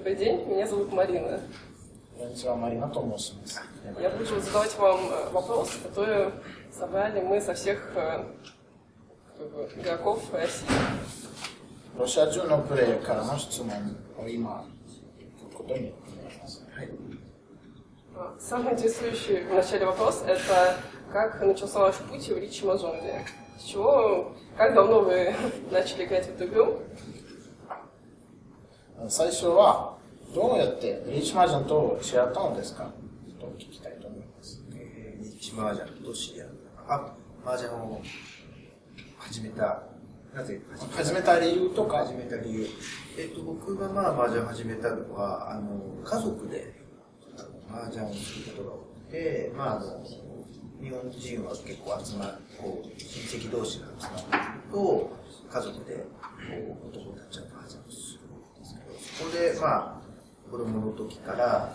Добрый день, меня зовут Марина. Я буду задавать вам вопрос, который собрали мы со всех игроков России. ロシア中のプレイからの質問を今聞くことになります。はい。Самый интересующий в начале вопрос – это как начался ваш путь в Ричи Мажонге? С чего, как давно вы начали играть в эту игру? 最初はどうやってリーチマージャンと知り合ったのですかと聞きたいと思います。リーチマージャンと知り合った。マージャンを始めた。なぜ始めた理由とか始めた理由。僕がマージャンを始めたのは、家族でマージャンをすることが多くて、日本人は結構親戚同士が集まると、家族で男たちはマージャンをするんですけど、そこで子供の時から、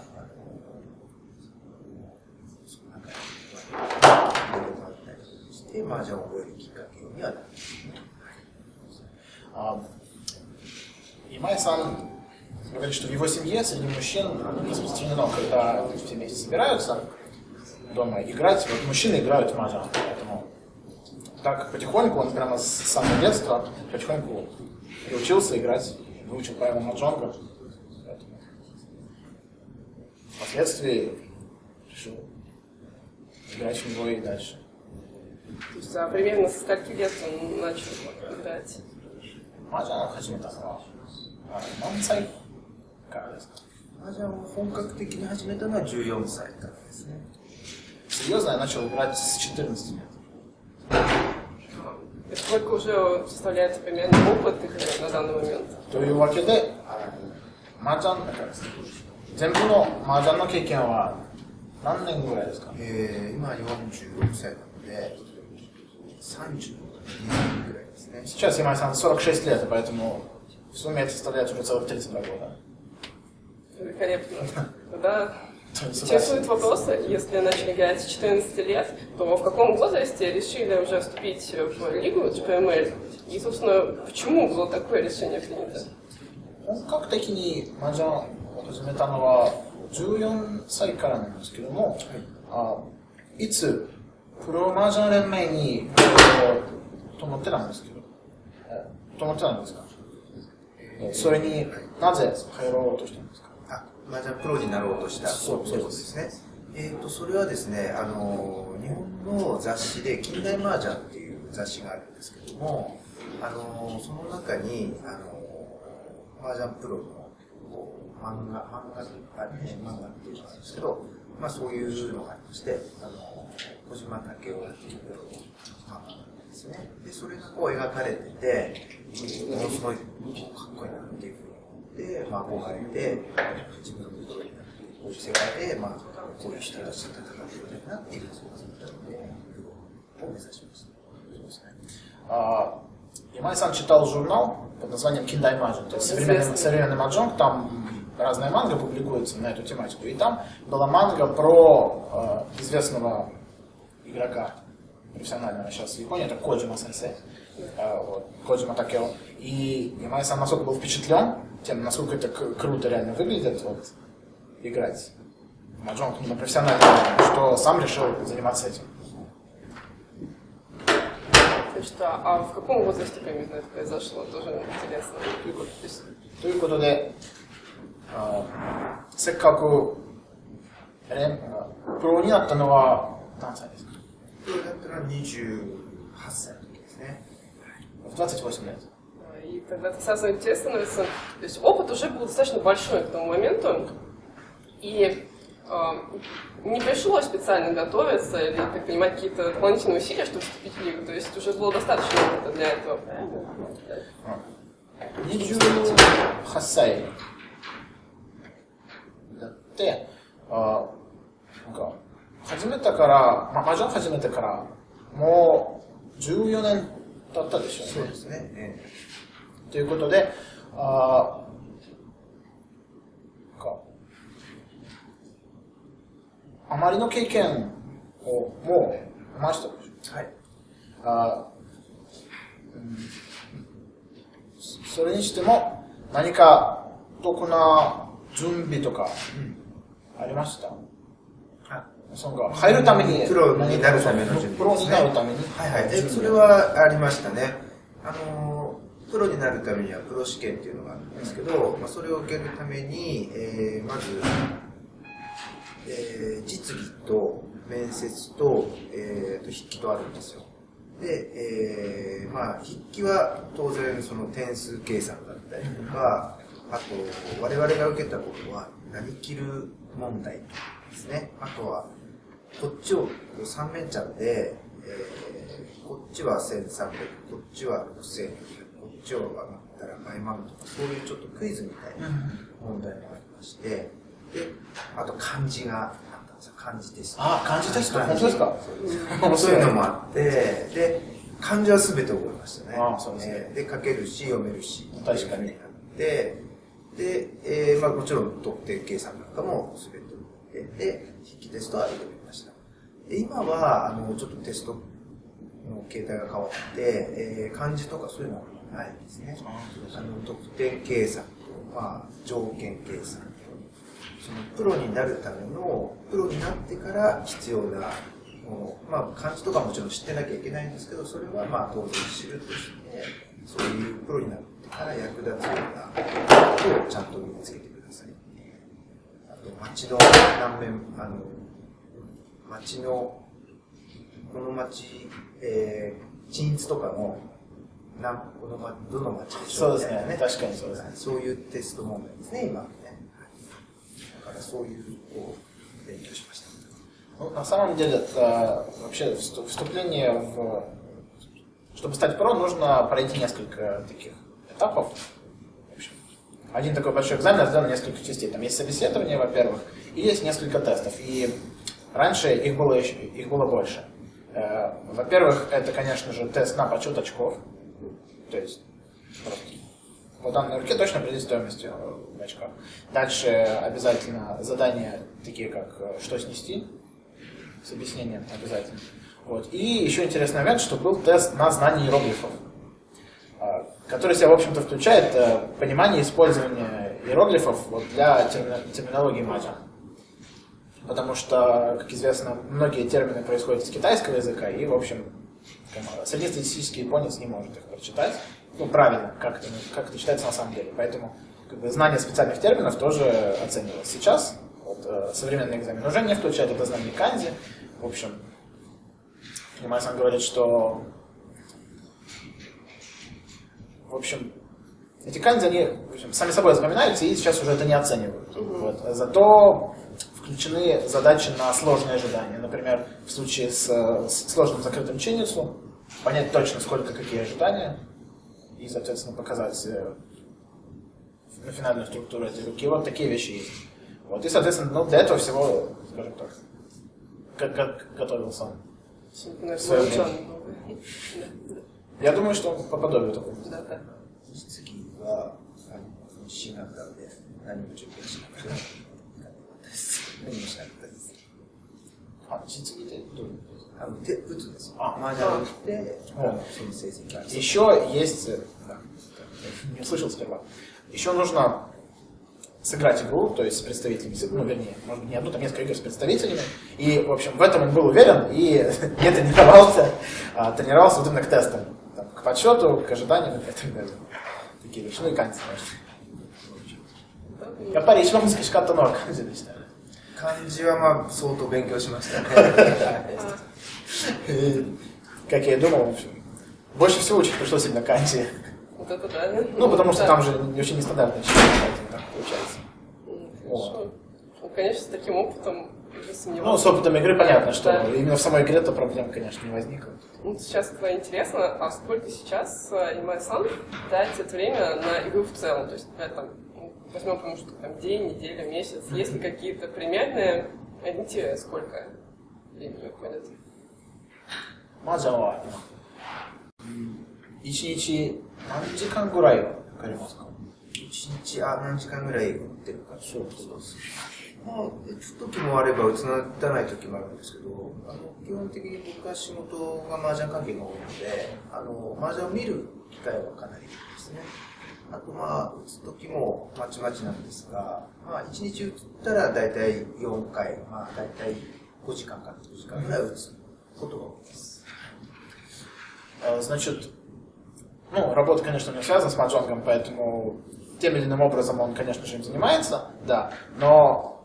マージャンを覚えるきっかけにはなります。Имай сам говорит, что в его семье среди мужчин распространено, когда все вместе собираются дома играть, вот мужчины играют в маджан, поэтому так потихоньку, он прямо с самого детства потихоньку приучился играть, выучил правила маджонга, поэтому впоследствии решил играть в него и дальше. То есть, примерно со скольки лет он начал играть? マージャンを始めたのは何歳からですか？マージャンを本格的に始めたのは14歳からですね。Серьезно, я начал играть с 14 лет. Сколько уже составляет примерно опыт игры на данный момент? というわけで、マージャン全部のマージャンの経験は何年ぐらいですか？今46歳なので32年ぐらいですね。Сейчас Ямай-сан 46 лет, поэтому в сумме это составляет уже целых 32 года. Великолепно. Тогда интересует вопрос, если начали играть с 14 лет, то в каком возрасте решили уже вступить в лигу GPML? И, собственно, почему было такое решение принято? 本格的にマージャンを始めたのは14歳からなんですけども、いつプロマージャン連盟にと思ってたんですけど、それになぜ入ろうとしたんですか？マージャンプロになろうとしたそうですね。それはですね、日本の雑誌で近代マージャンっていう雑誌があるんですけども、その中にマージャンプロの漫画っていうのがあるんですけど、そういうのがありまして、小島武雄っていうプロの漫画なんですね。で、それが描かれてて、ものすごいかっこいいなっていうふうに思って、憧れて、自分のプロになって、こういう世界で、こういう人たちと戦ってみたいなっていうそうだったので、プロを目指しました。そうですね。Ямай-сан читал журнал под названием Киндай Маджон, то есть современный маджонг, там разная манга публикуется на эту тематику. И там была манга про известного игрока профессионального сейчас в Японии, это Коджима сенсей, Коджима Такео. И Ямай-сан настолько был впечатлен тем, насколько это круто реально выглядит, играть в маджонг на профессиональном уровне, что сам решил заниматься этим. А в каком возрасте примерно это произошло? Тоже интересно. ということで、せっかくプロになったのは何歳ですか？プロになったのは28歳の時ですね。28 лет. И тогда это сразу интересно становится. То есть опыт уже был достаточно большой к тому моменту. И не пришлось специально готовиться или предпринимать какие-то дополнительные усилия, чтобы вступить в лигу. То есть уже было достаточно опыта для этого, правильно? 28歳だって、始めたから、マージャン始めてからもう14年経ったでしょうね。そうですね。ということで、あまりの経験をもう話したでしょ。はい。それにしても何か特な準備とかありました？あ、その入るために、プロになるための準備ですね。プロになるために。はいはい。それはありましたね。プロになるためにはプロ試験っていうのがあるんですけど、それを受けるために、まず、実技と面接と、筆記とあるんですよ。で、筆記は当然その点数計算だったりとか、あと我々が受けたことは何切る問題ですね。あとはこっちを3面ちゃんで、こっちは1300、こっちは6000、こっちを上がったら5万とか、そういうちょっとクイズみたいな問題もありまして、で、あと漢字があったんですよ。漢字テスト。あ、漢字テスト、本当ですか？そういうのもあって、で、漢字は全て覚えましたね。ああ、そうですね。で、書けるし、読めるし。確かに。で、もちろん得点計算なんかも全て覚えて、で、筆記テストは挑みました。で、今は、ちょっとテストの形態が変わって、漢字とかそういうのはないんですね。得点計算と、条件計算と、そのプロになるための、プロになってから必要なもの、漢字とかもちろん知ってなきゃいけないんですけど、それは当然知るとして、そういうプロになってから役立つようなことをちゃんと身につけてください。あと、町の何面、町の、この町、鎮圧とかの、どの町でしょうみたいなね。確かにそうですね。そういうテスト問題ですね、今はね。だからそういう、勉強しました。На самом деле, вообще вступление чтобы стать про, нужно пройти несколько таких этапов. В общем, один такой большой экзамен разделен на несколько частей. Там есть собеседование, во-первых, и есть несколько тестов. И раньше их было больше. Во-первых, это, конечно же, тест на подсчет очков. То есть, просто по данной руке точно определить стоимость в очках. Дальше обязательно задания, такие как «что снести», с объяснением обязательно. Вот. И еще интересный момент, что был тест на знание иероглифов, который в себя, в общем-то, включает понимание использования иероглифов для терминологии маджа. Потому что, как известно, многие термины происходят из китайского языка, и, в общем, среднестатистический японец не может их прочитать, правильно, как это читается на самом деле. Поэтому знание специальных терминов тоже оценивалось. Сейчас современный экзамен уже не включает это знание канзи. В общем, Ямай-сан говорит, что эти канзи, они сами собой запоминаются и сейчас уже это не оценивают. Вот. Зато включены задачи на сложные ожидания. Например, в случае с сложным закрытым чиницу понять точно, сколько какие ожидания, и, соответственно, показать на финальную структуру этой руки. Вот такие вещи есть. Вот. И, соответственно, для этого всего, скажем так, как готовился он. Я думаю, что он по подобию такому. Да. 次は自信があったので何も準備はしなかったです。何もしなかったです。実技ってどういうことですか？打つんですよ。麻雀を打って、その成績が。Еще есть, не услышал сперва, еще нужно сыграть игру, то есть с представителями, вернее, может быть, не одну, там несколько игр с представителями. И, в общем, в этом он был уверен и не тренировался, тренировался вот именно к тестам. Там, к подсчету, к ожиданиям и так далее. Такие вещи. Ну и канзи, конечно. やっぱり一番難しかったのは漢字でしたね。漢字は相当勉強しましたね。Как я и думал, в общем, больше всего учить пришлось именно канзи. Вот это да. Ну, потому что там же очень нестандартные счета, так получается. Хорошо. Ну, конечно, с таким опытом уже сомневался. Ну, с опытом игры понятно, что именно в самой игре-то проблем, конечно, не возникло. Ну, сейчас интересно, а сколько сейчас Ямай-сан тратит время на игру в целом? То есть, там, возьмем, потому что там день, неделя, месяц. Есть ли какие-то примерные ориентиры, сколько времени уходит? 麻雀は1日何時間ぐらいかかりますか？1日何時間ぐらい打ってるか。そうです。打つ時もあれば打たない時もあるんですけど、基本的に僕は仕事が麻雀関係が多いので、麻雀を見る機会はかなりですね。あと打つ時もまちまちなんですが、1日打ったらだいたい4回、だいたい5時間から6時間ぐらい打つことが多いです。Значит, ну, работа, конечно, не связана с маджонгом, поэтому тем или иным образом он, конечно же, им занимается, да, но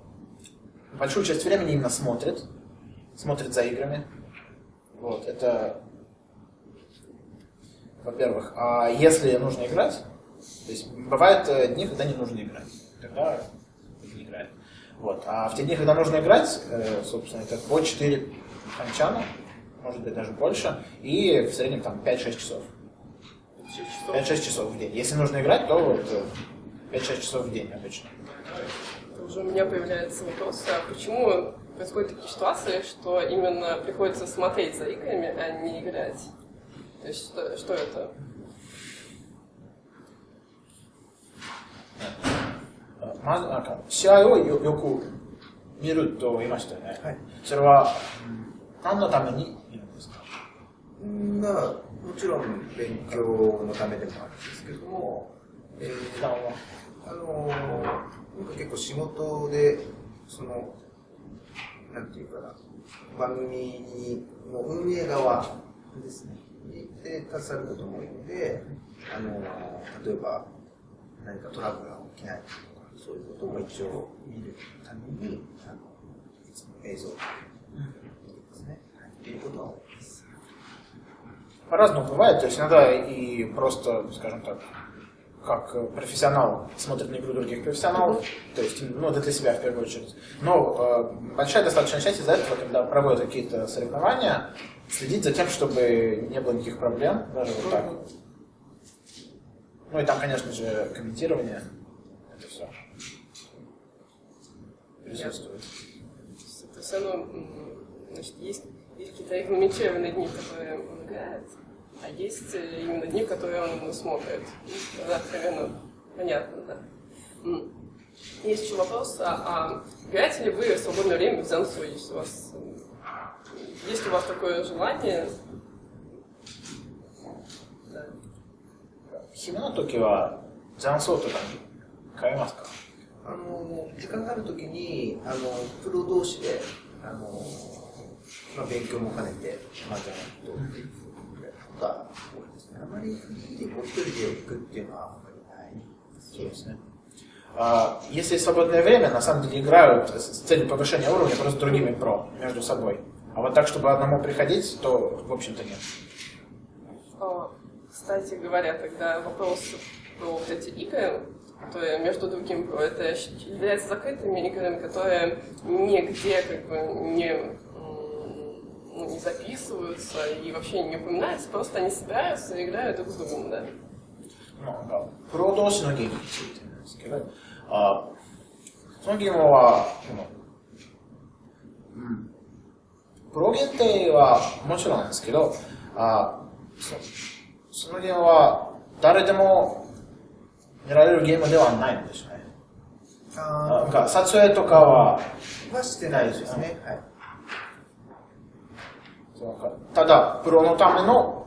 большую часть времени именно смотрит за играми. Вот, это, во-первых. А если нужно играть, то есть бывают дни, когда не нужно играть, тогда не играет. Вот. А в те дни, когда нужно играть, собственно, это по 4 ханчана, может быть даже больше, и в среднем там 5-6 часов. 5-6 часов в день. Если нужно играть, то вот 5-6 часов в день обычно. Уже у меня появляется вопрос, а почему происходят такие ситуации, что именно приходится смотреть за играми, а не играть? То есть что это? 試合をよく見ると言いましたよね。はい、それは何のために見るんですか？もちろん勉強のためでもあるんですけども、普段は僕結構仕事でなんていうかな、番組の運営側ですねで携わることも多いので、例えば何かトラブルが起きないとか、そういうことも一応見るためにいつも映像ですね、っていうことは多いです。По-разному бывает, то есть иногда и просто, скажем так, как профессионал смотрит на игру других профессионалов, то есть, ну, это для себя в первую очередь. Но большая достаточно часть из-за этого, когда проводят какие-то соревнования, следить за тем, чтобы не было никаких проблем, даже вот так. Ну и там, конечно же, комментирование, это все присутствует. То есть оно, значит, есть какие-то регламентированные дни, которые он играет, а есть именно дни, которые он смотрит. Да, откровенно понятно, да. Есть еще вопрос, играете ли вы в свободное время в дзянсу, если у вас есть у вас такое желание? 暇な時は雀荘とかに通いますか？時間がある時にプロ同士で勉強も兼ねて麻雀とっていうことが多いですね。あまりフリーで一人で行くっていうのはあんまりないですね。そうですね。Если есть свободное время, на самом деле играют с целью повышения уровня просто с другими про между собой. А вот так, чтобы одному приходить, то в общем-то нет. Кстати говоря, тогда вопрос про вот эти игры, которые между другими про это являются закрытыми играми, которые нигде как бы не записываются и вообще не упоминаются, просто они собираются и играют друг с другом, да? プロ同士のゲームについてなんですけど、そのゲームは、プロ限定はもちろんなんですけど、そのゲームは誰でもやられるゲームではないんですよね。なんか撮影とかはしてないですね。はい。ただプロのための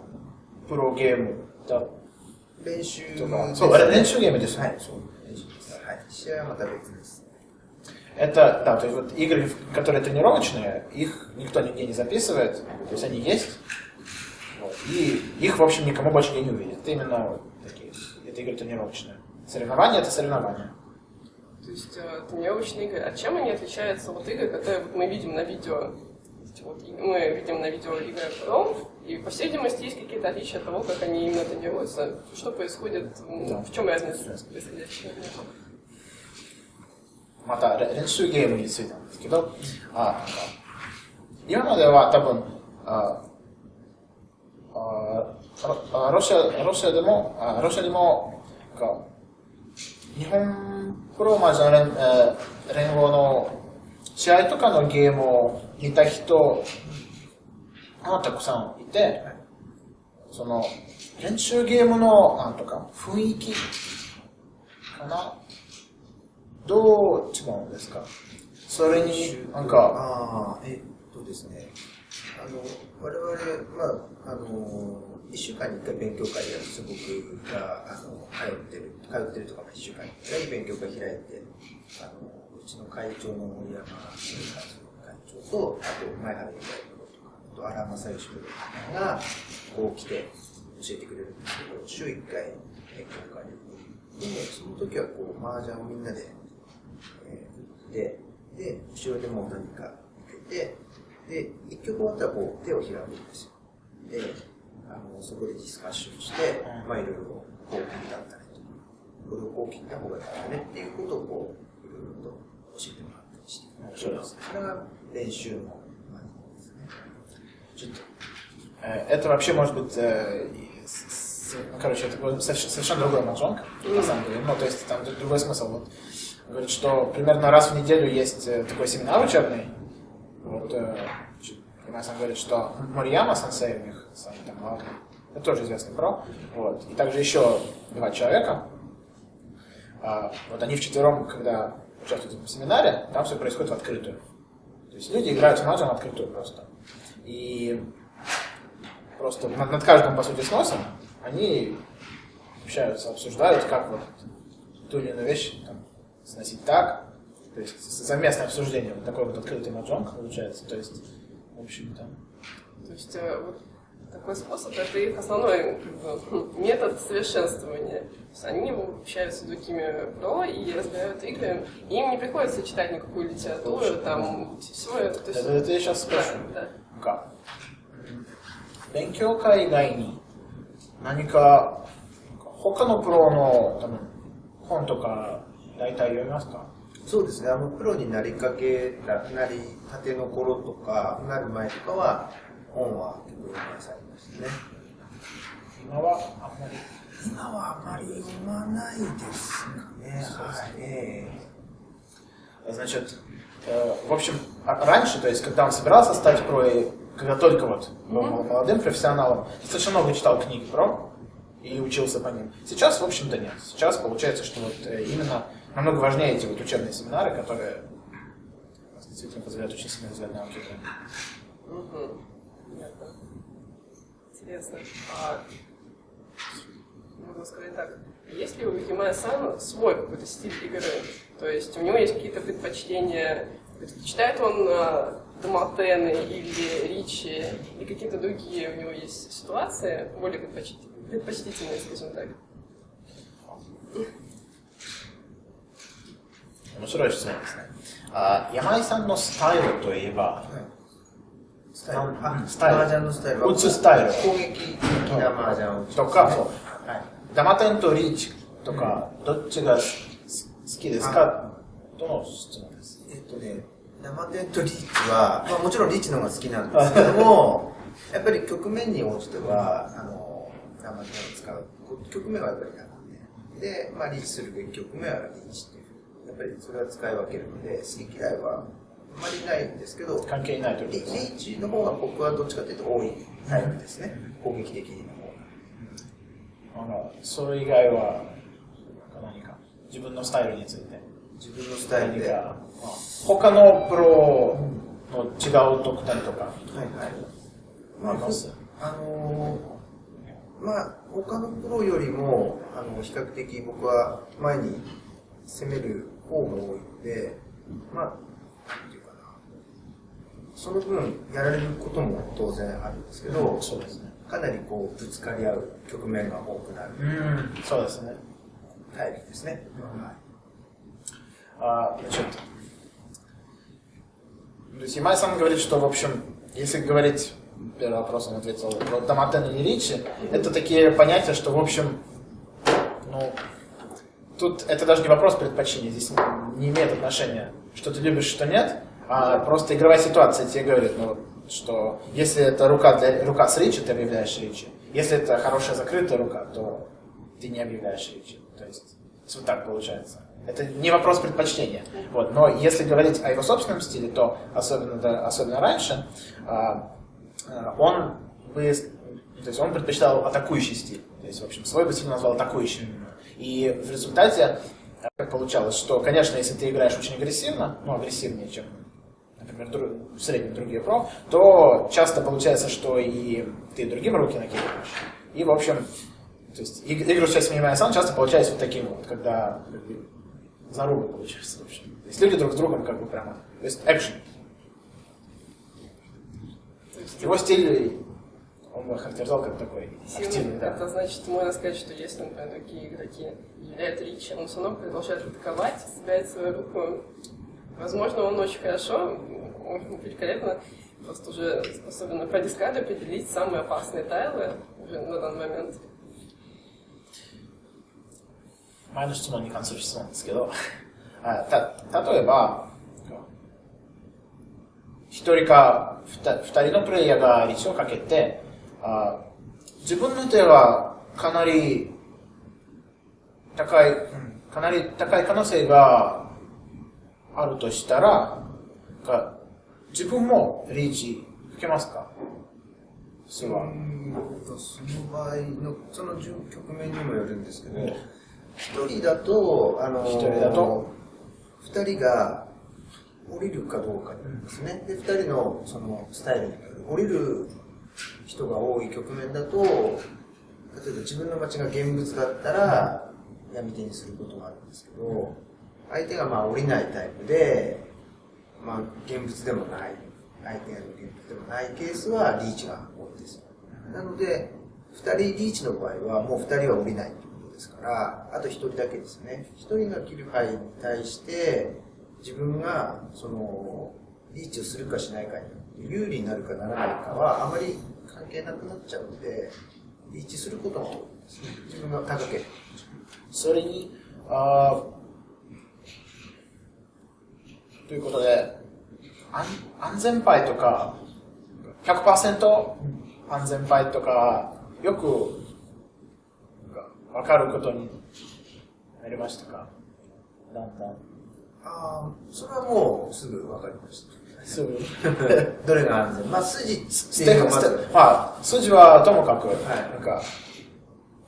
プロゲームだ。練習とか、そう、練習ゲームですね。はい、そう、練習です。はい。試合はまた別です。Это, да, то есть вот игры, которые тренировочные, их никто нигде не записывает, то есть они есть, вот, и их, в общем, никому больше не увидят. Это именно вот такие, это игры тренировочные. Соревнования — это соревнования. То есть тренировочные игры. А чем они отличаются от игр, которые вот мы видим на видео? Вот, мы видим на видео игры Pro, и, по всей видимости, есть какие-то отличия от того, как они именно тренируются. Что происходит, в чем разница происходящего? また練習ゲームについてなんですけど、今までは多分ロシアにも日本プロマージャン連合の試合とかのゲームを見た人がたくさんいて、その練習ゲームのなんとか雰囲気かな、どう違うんですか？それになんかですね、我々、1週間に1回勉強会やるんですよ。僕が通ってるとか、1週間に1回勉強会開いて、うちの会長の森山会長と、あと前原由来とか、あと荒正義プロがこう来て教えてくれるんですけど、週1回勉強会で、その時はこう麻雀をみんなで打って、で、後ろでもう何か受けて、で、一曲終わったらこう手を開くんですよ。で、そこでディスカッションして、いろいろこう切りだったりとか、これをこう切った方がいいんだねっていうことをこう、いろいろと教えてもらったりして。それが練習のですね。Это вообще может быть, короче, это совершенно другой маджонг, на самом деле. Ну, то есть там другой смысл. Вот, говорит, что примерно раз в неделю есть такой семинар учебный. Вот, Имай-сан говорит, что Марияма сенсей у них, там, главный, это тоже известный про. Вот. И также еще 2 человека. Вот они вчетвером, когда участвуют в этом семинаре, там все происходит в открытую. То есть люди играют в маджонг открытую просто. И просто над каждым, по сути, сносом они общаются, обсуждают, как вот ту или иную вещь там, сносить так. То есть совместное обсуждение, вот такой вот открытый маджонг получается. То есть, в общем-то... То есть вот такой способ — это их основной метод совершенствования. То есть они общаются с другими про и разбирают игры, и им не приходится читать никакую литературу, там, все это... То есть... Это я сейчас спрошу. Да. Как? 勉強会以外に何か他のプロの多分本とか大体読みますか？そうですね。プロになりたての頃とか、なる前とかは、本は結構読まされましたね。今はあんまり読まないですかね。Значит, в общем, раньше, то есть, когда он собирался стать про, и когда только вот был молодым профессионалом, достаточно много читал книг про и учился по ним. Сейчас, в общем-то, нет. Сейчас получается, что вот именно намного важнее эти вот учебные семинары, которые действительно позволяют очень сильно развивать навыки. Понятно. Интересно. Можно сказать так. Есть ли у Имай-сан свой какой-то стиль игры? То есть у него есть какие-то предпочтения? Читает он Доматены или Ричи, или какие-то другие у него есть ситуации, более предпочтительные, скажем так? 面白い質問ですね。山井さんのスタイルといえば、スタイル。麻雀のスタイル。打つスタイル。攻撃的な麻雀を打つ。とか、そう。ダマテンとリーチとか、どっちが好きですか？どの質問です？ダマテンとリーチは、もちろんリーチの方が好きなんですけども、やっぱり局面に応じては、ダマテンを使う。局面はやっぱりダマテン。で、リーチするべき局面はリーチっていう。やっぱりそれは使い分けるので、好き嫌いはあまりないんですけど、関係ないということリですね。ーチの方が僕はどっちかというと多いタイプですね。攻撃的な方が。それ以外は何か自分のスタイルについて。自分のスタイルで。他のプロの違う特典とか。はいはい。他のプロよりも、比較的僕は前に攻める方が多いので、なんていうかな。その分、やられることも当然あるんですけど、そうですね。かなりこう、ぶつかり合う局面が多くなる。そうですね。タイプですね。Имай-сан говорит, что, в общем, если говорить, первый вопрос он ответил, про Доматен или Ричи, это такие понятия, что, в общем, тут это даже не вопрос предпочтения, здесь не имеет отношения, что ты любишь, что нет, а просто игровая ситуация тебе говорит, что если это рука с Ричи, ты объявляешь Ричи, если это хорошая закрытая рука, то ты не объявляешь Ричи, то есть вот так получается. Это не вопрос предпочтения. Вот. Но если говорить о его собственном стиле, то особенно раньше, он предпочитал атакующий стиль. То есть, в общем, свой бы стиль назвал атакующим. И в результате как получалось, что, конечно, если ты играешь очень агрессивно, агрессивнее, чем например, в среднем другие про, то часто получается, что и ты другим руки накидываешь. И, в общем, то есть игры с участием Ямай Сан часто получаются вот таким вот, когда зарубы получаются, в общем. То есть люди друг с другом как бы прямо, то есть экшен. Его стиль, он бы характеризовал как такой активный, да. Это значит, можно сказать, что если, например, другие игроки являют Ричи, он все равно продолжает атаковать, собирает свою руку. Возможно, он очень хорошо, великолепно, просто уже способен на продискарде определить самые опасные тайлы уже на данный момент. 前の質問に関する質問ですけど、例えば、一人か二人のプレイヤーがリーチをかけて、自分の手はかなり高い可能性があるとしたら、自分もリーチかけますか？それは。その場合の、その局面にもよるんですけど、一人だと、二人が降りるかどうかですね。で、二人のそのスタイルによる。降りる人が多い局面だと、例えば自分の町が現物だったら闇手にすることがあるんですけど、相手がまあ降りないタイプで、まあ現物でもない、相手が現物でもないケースはリーチが多いです。なので、二人リーチの場合はもう二人は降りないということですから、あと一人だけですね。一人が切る範囲に対して、自分がそのリーチをするかしないかによって有利になるかならないかはあまり関係なくなっちゃうので、リーチすることも多いですね。自分が高ければ。それに、ということで、安全牌とか、100% 安全牌とか、よくわかることになりましたか？だんだん。それはもうすぐわかりました。すぐどれが安全？まあ筋っていうのは筋はともかく、なんか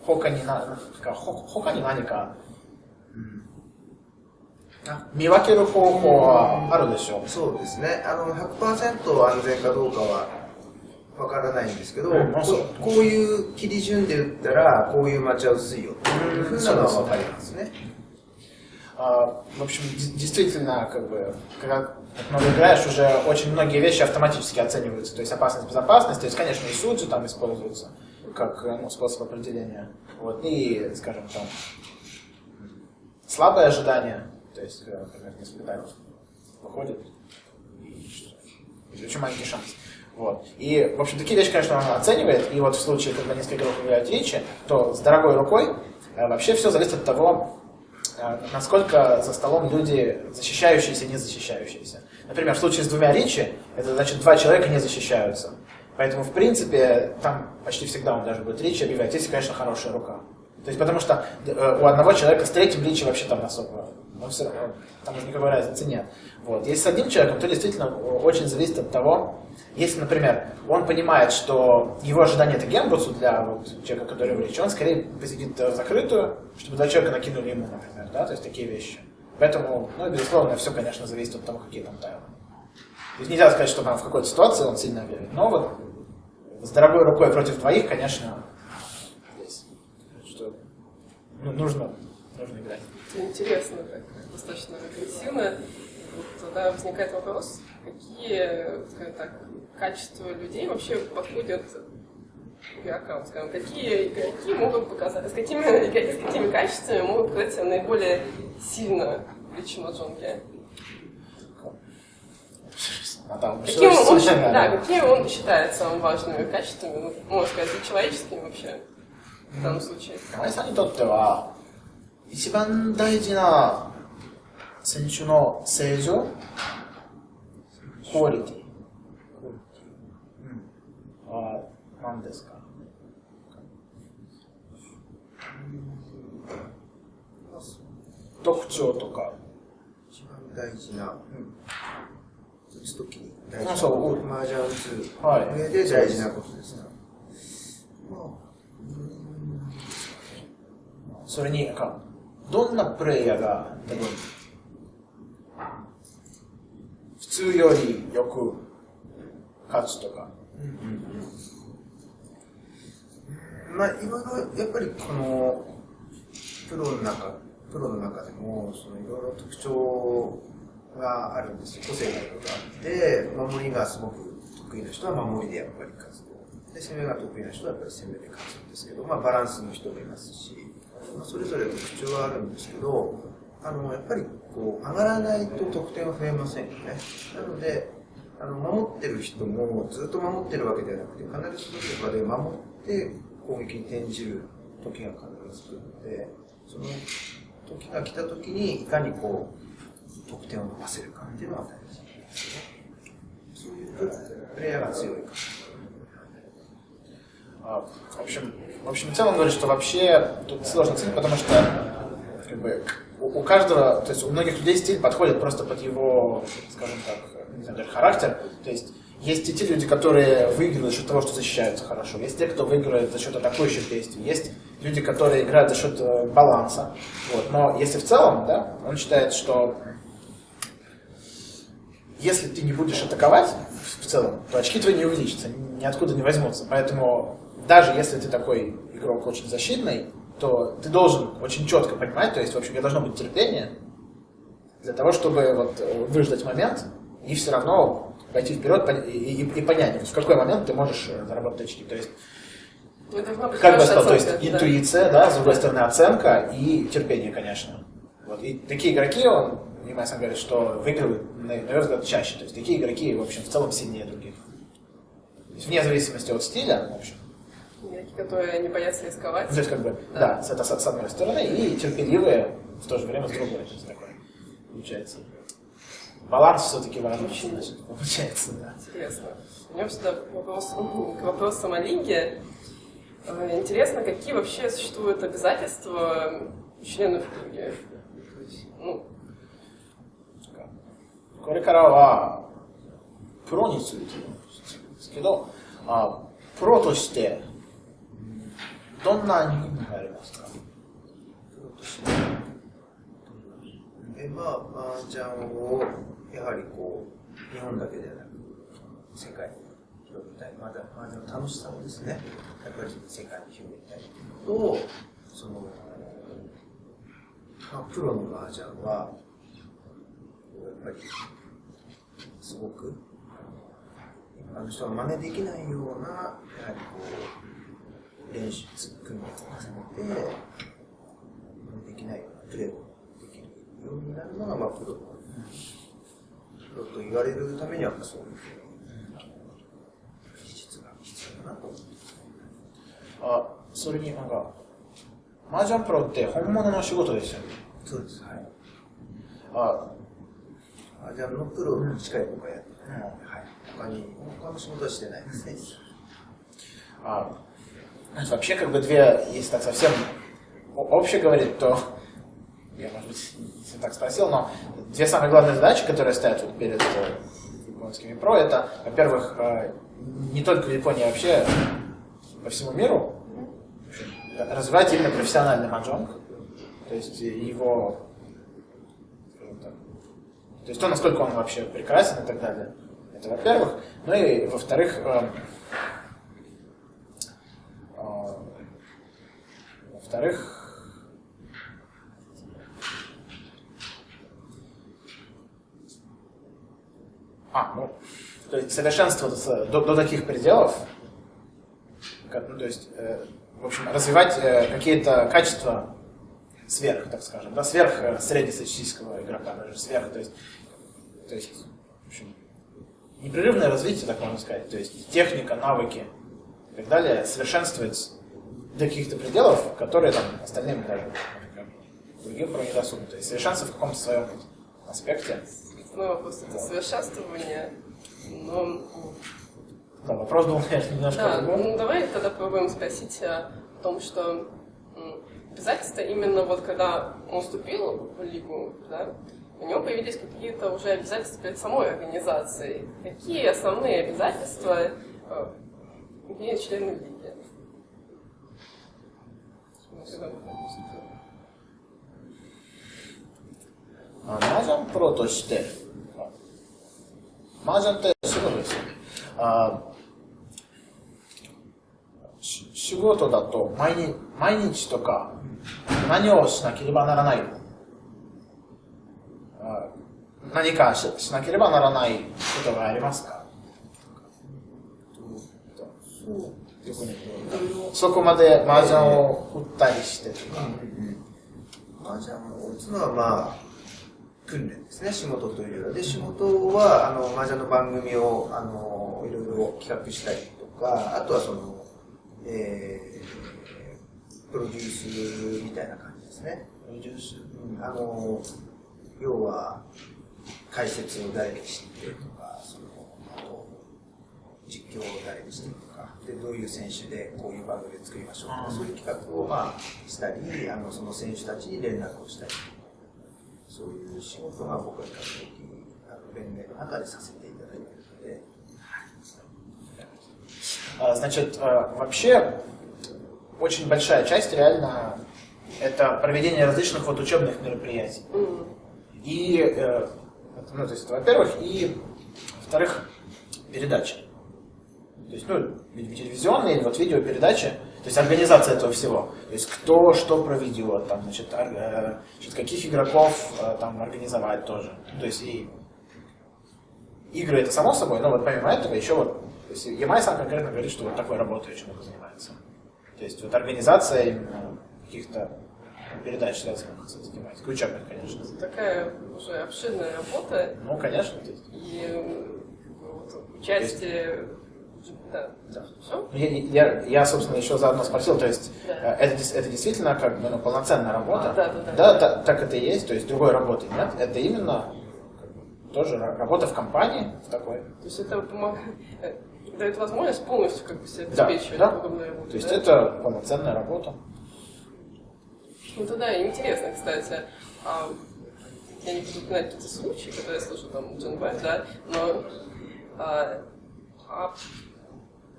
他に何か、見分ける方法はあるでしょう。そうですね。100% 安全かどうかはわからないんですけど、こういう切り順で打ったらこういうマッチは薄いよっていうふうなのはわかりますね。В общем, действительно, когда много играешь, уже очень многие вещи автоматически оцениваются. То есть опасность, безопасность, то есть, конечно, и суджи там используются как способ определения. Вот, и, скажем, там, слабое ожидание, то есть, например, несколько таймов выходит, и очень маленький шанс. Вот. И, в общем, такие вещи, конечно, он оценивает, и вот в случае, когда несколько игроков играют речи, то с дорогой рукой вообще все зависит от того, насколько за столом люди защищающиеся и не защищающиеся. Например, в случае с двумя речи, это значит, два человека не защищаются. Поэтому, в принципе, там почти всегда он даже будет речи объявлять, если, конечно, хорошая рука. То есть, потому что у одного человека с третьим речи вообще там особо, все равно, там уже никакой разницы нет. Вот. Если с одним человеком, то действительно очень зависит от того, если, например, он понимает, что его ожидание это гембусу для вот, человека, который в речи, он скорее посидит в закрытую, чтобы два человека накинули ему, например, да, то есть такие вещи. Поэтому, безусловно, все, конечно, зависит от того, какие там тайлы. То есть нельзя сказать, что там в какой-то ситуации он сильно объявит, но вот с дорогой рукой против двоих, конечно, здесь, что нужно играть. Это интересно, так, достаточно агрессивно. Вот тогда возникает вопрос, какие, скажем так, качества людей вообще подходят игрокам, скажем, какие игроки могут показать, с какими качествами могут показать себя наиболее сильно в речи маджонге? Какие он считает самыми важными качествами, можно сказать, человеческими вообще в данном случае? 山井さんにとっては一番大事な選手の正常クオリティは何ですか？特徴とか一番大事な、打つときに大事なマージャンを打つ上で大事なことですね。それにどんなプレイヤーが多分普通よりよく勝つとか。まあ、いろいろやっぱりこのプロの中でもそのいろいろ特徴があるんですよ。個性がいろいろあって、守りがすごく得意な人は守りでやっぱり勝つと。で、攻めが得意な人はやっぱり攻めで勝つんですけど、まあバランスの人もいますし、まあ、それぞれ特徴はあるんですけど、やっぱりこう上がらないと得点は増えませんよね。なので、守ってる人もずっと守ってるわけではなくて、必ずどこかで守って攻撃に転じる時が必ず来るので、その時が来た時にいかにこう得点を伸ばせるかっていうのは大事ですね。そういうプレイヤーが強いか。В общем, в целом говорит, что вообще тут сложно ценить, потому что как бы, у каждого, то есть у многих людей стиль подходит просто под его, скажем так, не знаю, даже характер. То есть и те люди, которые выигрывают за счет того, что защищаются хорошо. Есть те, кто выигрывает за счет атакующих действий. Есть люди, которые играют за счет баланса. Вот. Но если в целом, да, он считает, что если ты не будешь атаковать в целом, то очки твои не увеличатся, ниоткуда не возьмутся. Поэтому даже если ты такой игрок очень защитный, то ты должен очень четко понимать, то есть, в общем, у тебя должно быть терпение для того, чтобы вот выждать момент и все равно пойти вперед и понять, в какой момент ты можешь заработать очки. То есть, как бы сказал, то есть интуиция, да, с другой стороны оценка и терпение, конечно. Вот. И такие игроки, он, Нимай-сан говорит, что выигрывают, наверное, чаще. То есть такие игроки, в общем, в целом сильнее других. Вне зависимости от стиля, в общем. Игроки, которые не боятся рисковать. То есть, как бы, да, это с одной стороны, и терпеливые в то же время с другой. То есть, такой, получается. Баланс все-таки важен, значит, получается, да. Интересно. У меня всегда вопрос к вопросам о лиге. Интересно, какие вообще существуют обязательства членов лиги? Ну. これからはプロについてですけど、プロとしてどんな意味がありますか？プロとしてまあ麻雀をやはりこう日本だけではなく世界に広げたい。麻雀の楽しさをですね、やっぱり世界に広げたいと、そのプロの麻雀はやっぱりすごく一般の人が真似できないようなやはりこう練習訓練を重ねて真似できないようなプレーをできるようになるのがプロと言われるためにはそういう技術が必要だなと思って。それになんか麻雀プロって本物の仕事ですよね。そうです。はい。麻雀のプロに近い僕はやって、はい。他の仕事はしてないですね。Вообще, как бы две, если так совсем общее говорить, то я, может быть, не так спросил, но две самые главные задачи, которые стоят вот перед японскими про, это, во-первых, не только в Японии, а вообще по всему миру развивать именно профессиональный маджонг, то есть его, то есть то, насколько он вообще прекрасен и так далее. Это во-первых. Ну и во-вторых, то есть совершенствоваться до таких пределов, ну, то есть, в общем, развивать какие-то качества сверх, так скажем, да, сверх среднестатистического игрока, даже сверх, то есть, в общем, непрерывное развитие, так можно сказать, то есть техника, навыки и так далее, совершенствовать до каких-то пределов, которые там остальным даже, другим про недоступны, то есть совершенство в каком-то своем аспекте. Снова просто это совершенствование, но... Да, вопрос был, наверное, немножко другой. Ну давай тогда попробуем спросить о том, что обязательства именно вот когда он вступил в лигу, да, у него появились какие-то уже обязательства перед самой организацией. Какие основные обязательства имеют члены лиги? Можем про то, что 麻雀って仕事ですよね。仕事だと毎日とか何をしなければならない。何かしなければならないことがありますか？特にそこまで麻雀を打ったりしてとか。麻雀を打つのはまあ訓練ですね、仕事というよりで、仕事は麻雀の番組をいろいろ企画したりとか、あとはその、プロデュースみたいな感じですね。プロデュース、要は解説を誰にしてとか、あと実況を誰にしてとか、でどういう選手でこういう番組を作りましょうとか、そういう企画をまあしたり、その選手たちに連絡をしたり。そういう仕事が僕は比較的連盟の中でさせていただいているので。Значит, вообще очень большая часть реально это проведение различных вот учебных мероприятий. И, ну, то есть, во-первых, и во-вторых, передачи. То есть, ну, телевизионные или вот видеопередачи, то есть организация этого всего. То есть кто что проведет, там, значит, каких игроков там организовать тоже. То есть и игры это само собой, но вот помимо этого еще вот, то есть Ямай-сан конкретно говорит, что вот такой работой очень много занимается. То есть вот организация именно каких-то передач, связанных с этой тематикой, учебных, конечно. Это такая уже обширная работа. Ну, конечно. И вот, участие... Да. Все? Я, собственно, еще заодно спросил, то есть это действительно как бы полноценная работа? Да. Так это и есть, то есть другой работы нет, это именно тоже работа в компании в такой. То есть это дает возможность полностью как бы себе обеспечивать подобную работу. То есть это полноценная работа. Ну тогда интересно, кстати. Я не буду упоминать какие-то случаи, когда я слышу там Дженбай, да, но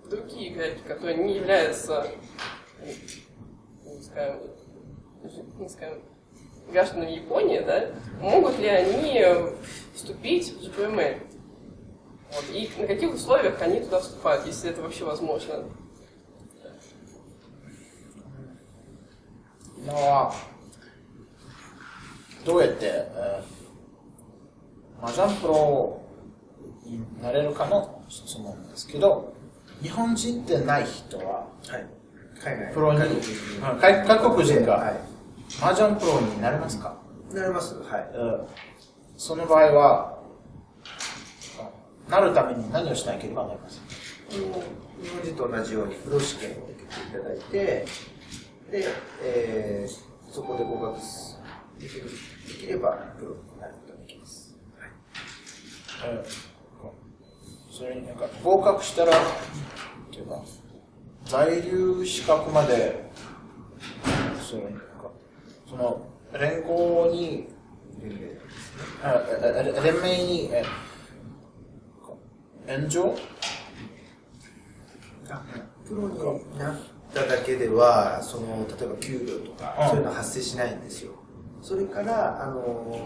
другие игроки, которые не являются, не скажем, гражданами Японии, да, могут ли они вступить в GPMA? Вот, и на каких условиях они туда вступают, если это вообще возможно? Ноどうやって麻雀プロになれるかの質問なんですけど、日本人でない人は、プロに、外国人が麻雀プロになれますか？なれます。はい。その場合は、なるために何をしなければなりませんか？日本人と同じようにプロ試験を受けていただいて、で、そこで合格できればプロになることができます。はい。それになんか合格したらっていうか在留資格までその連合に連盟に援助プロになっただけでは例えば給料とかそういうのは発生しないんですよ。それから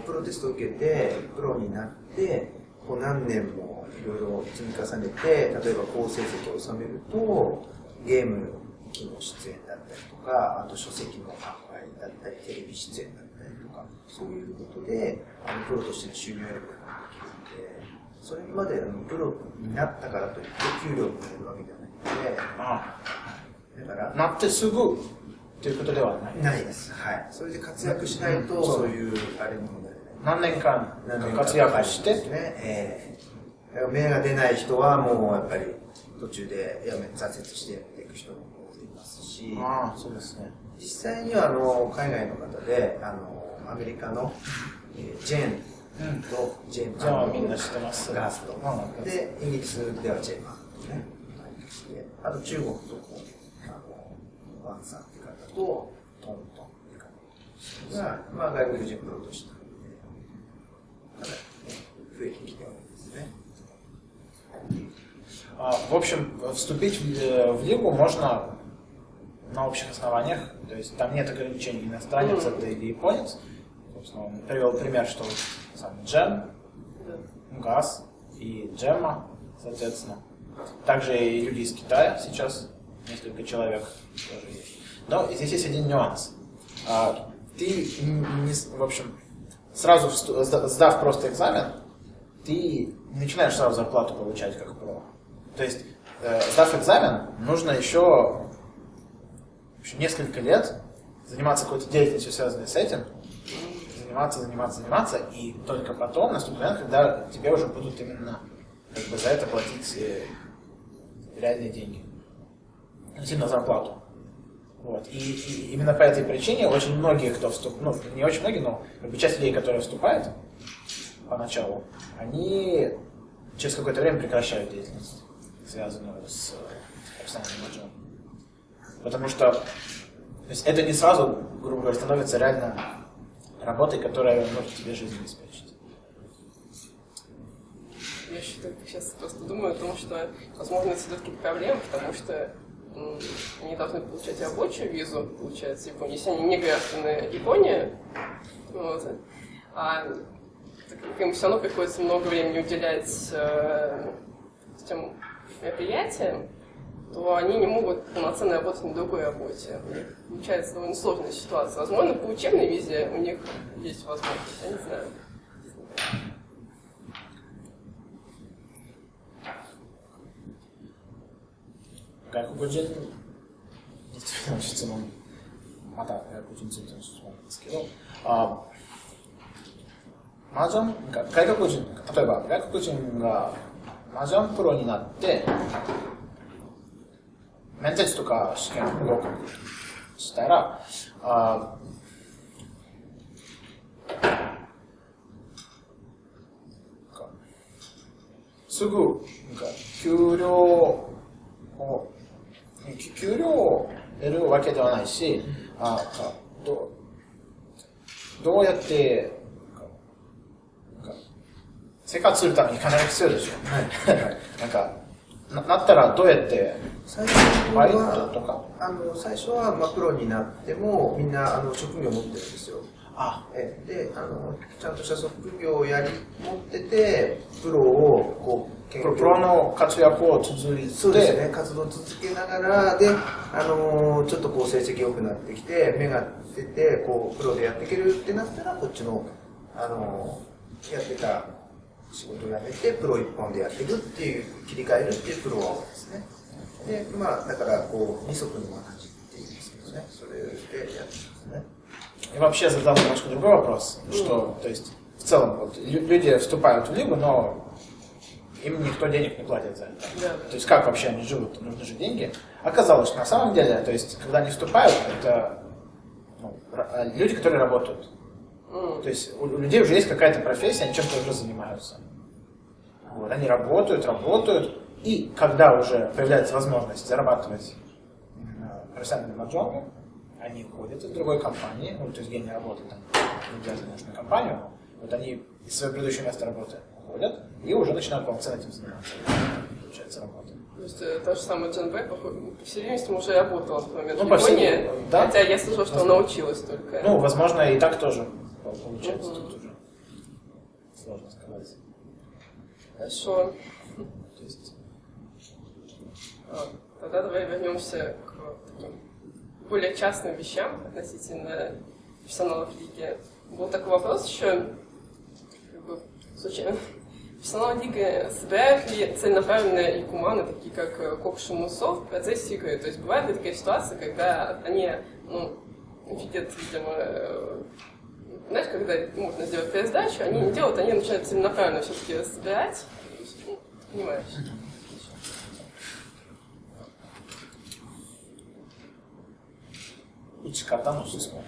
プロテストを受けてプロになってこう何年もいろいろ積み重ねて、例えば好成績を収めるとゲーム機の出演だったりとか、あと書籍の販売だったりテレビ出演だったりとか、そういうことでプロとしての収入を得ることができるので、それまでプロになったからといって給料をもらえるわけではないので、だからなってすぐということではないです。はい。それで活躍しないと、そういうあれにもなれない。何年間活躍してですね。芽が出ない人はもうやっぱり途中で挫折してやっていく人もいますし、そうですね。実際には海外の方でアメリカのジェーンとジェーンマンのみんな知ってますガーストでイギリスではジェーンマンとね、あと中国とワンさんっていう方とトントンっていう方が、まあ、外国人プロとして増えてきてるんですね。В общем, вступить в лигу можно на общих основаниях, то есть там нет ограничений, иностранец это или японец. Собственно, он привел пример, что сам Джен, ГАЗ и Джемма, соответственно. Также и люди из Китая сейчас, несколько человек тоже есть. Но здесь есть один нюанс. Ты, в общем, сразу сдав просто экзамен, ты не начинаешь сразу зарплату получать как ПРО. То есть, сдав экзамен, нужно еще несколько лет заниматься какой-то деятельностью, связанной с этим, заниматься, и только потом наступит момент, когда тебе уже будут именно как бы за это платить реальные деньги. Именно зарплату. Вот. И именно по этой причине очень многие, кто вступает, не очень многие, но как бы часть людей, которые вступают поначалу, они через какое-то время прекращают деятельность, связанную с профессиональным менеджером. Потому что то есть это не сразу, грубо говоря, становится реально работой, которая может тебе жизнь обеспечить. Я сейчас просто думаю о том, что, возможно, это все-таки проблемы, потому что они должны получать рабочую визу, получается, в Японии. Если они не граждане Японии, вот, так как им все равно приходится много времени уделять тем мероприятиям, то они не могут полноценно работать на другой работе. У них получается довольно сложная ситуация. Возможно, по учебной визе у них есть возможность, я не знаю. 外国人についての質問、また外国人についての質問なんですけど、麻雀が外国人、例えば外国人が麻雀プロになって、面接とか試験合格したら、すぐ給料を得るわけではないし、どうやって生活するために金が必要でしょ。なったらどうやってバイトとか最初はプロになってもみんな職業を持ってるんですよ。でちゃんとした職業を持っててプロをこうプロの活躍を続いて、そうですね、活動を続けながらでちょっとこう成績良くなってきて目が出てこうプロでやっていけるってなったらこっちのやってた仕事を辞めてプロ一本でやっていくっていう切り替えるっていうプロは多いですね。でだからこう二足のわらじっていうんですけどね、それでやってますね。И вообще задал немножко другой вопрос, что, то есть, в целом, вот, люди вступают в лигу, но им никто денег не платит за это. То есть, как вообще они живут? Нужны же деньги. Оказалось, что на самом деле, то есть, когда они вступают, это люди, которые работают. То есть, у людей уже есть какая-то профессия, они чем-то уже занимаются. Вот, они работают, и когда уже появляется возможность зарабатывать профессиональным маджонгом, они уходят из другой компании, то есть где они работают, там, не обязательно нужную компанию, вот они из своего предыдущего места работы уходят и уже начинают полноценно этим заниматься. Получается работа. То есть та же самая Джен Бэй, по всей видимости, уже работала в тот момент в Японии, да? Хотя я слышала, что она училась только. Возможно, и так тоже получается, тут уже сложно сказать. Хорошо. То есть, тогда давай вернемся к таким более частным вещам относительно профессионалов лиги. Был такой вопрос еще, случайно. Профессионалы лиги собирают ли целенаправленные якуманы, такие как Кокши Мусо, в процессе игры? То есть бывает ли такая ситуация, когда они видят, видимо, знаешь, когда можно сделать пересдачу, они не делают, они начинают целенаправленно все-таки собирать. Понимаешь? 打ち方の質問。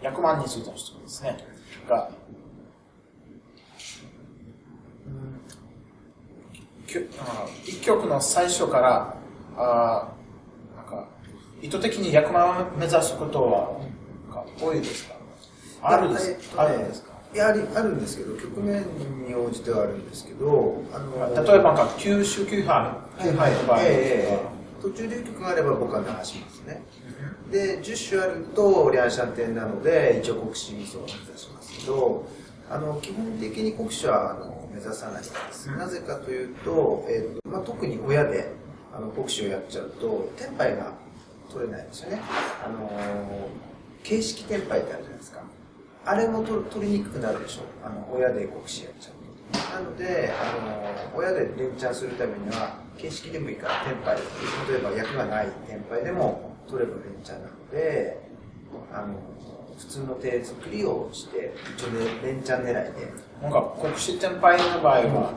100万についての質問ですね。一曲の最初から意図的に100万を目指すことは多いですか？あるんですか？いや、あるんですけど、局面に応じてはあるんですけど、例えば9週9杯の場合と途中流曲があれば僕は流しますね。で、10種あるとリャンシャンテンなので、一応国士を目指しますけど、基本的に国士は目指さないです。なぜかというと、特に親で国士をやっちゃうと、テンパイが取れないんですよね。形式テンパイってあるじゃないですか。あれも取りにくくなるでしょ。親で国士やっちゃうと。なので、親で連チャンするためには、形式でもいいからテンパイ、例えば役がないテンパイでも取れば連チャンなので、普通の手作りをして、一応連チャン狙いで。なんか、国士テンパイの場合は、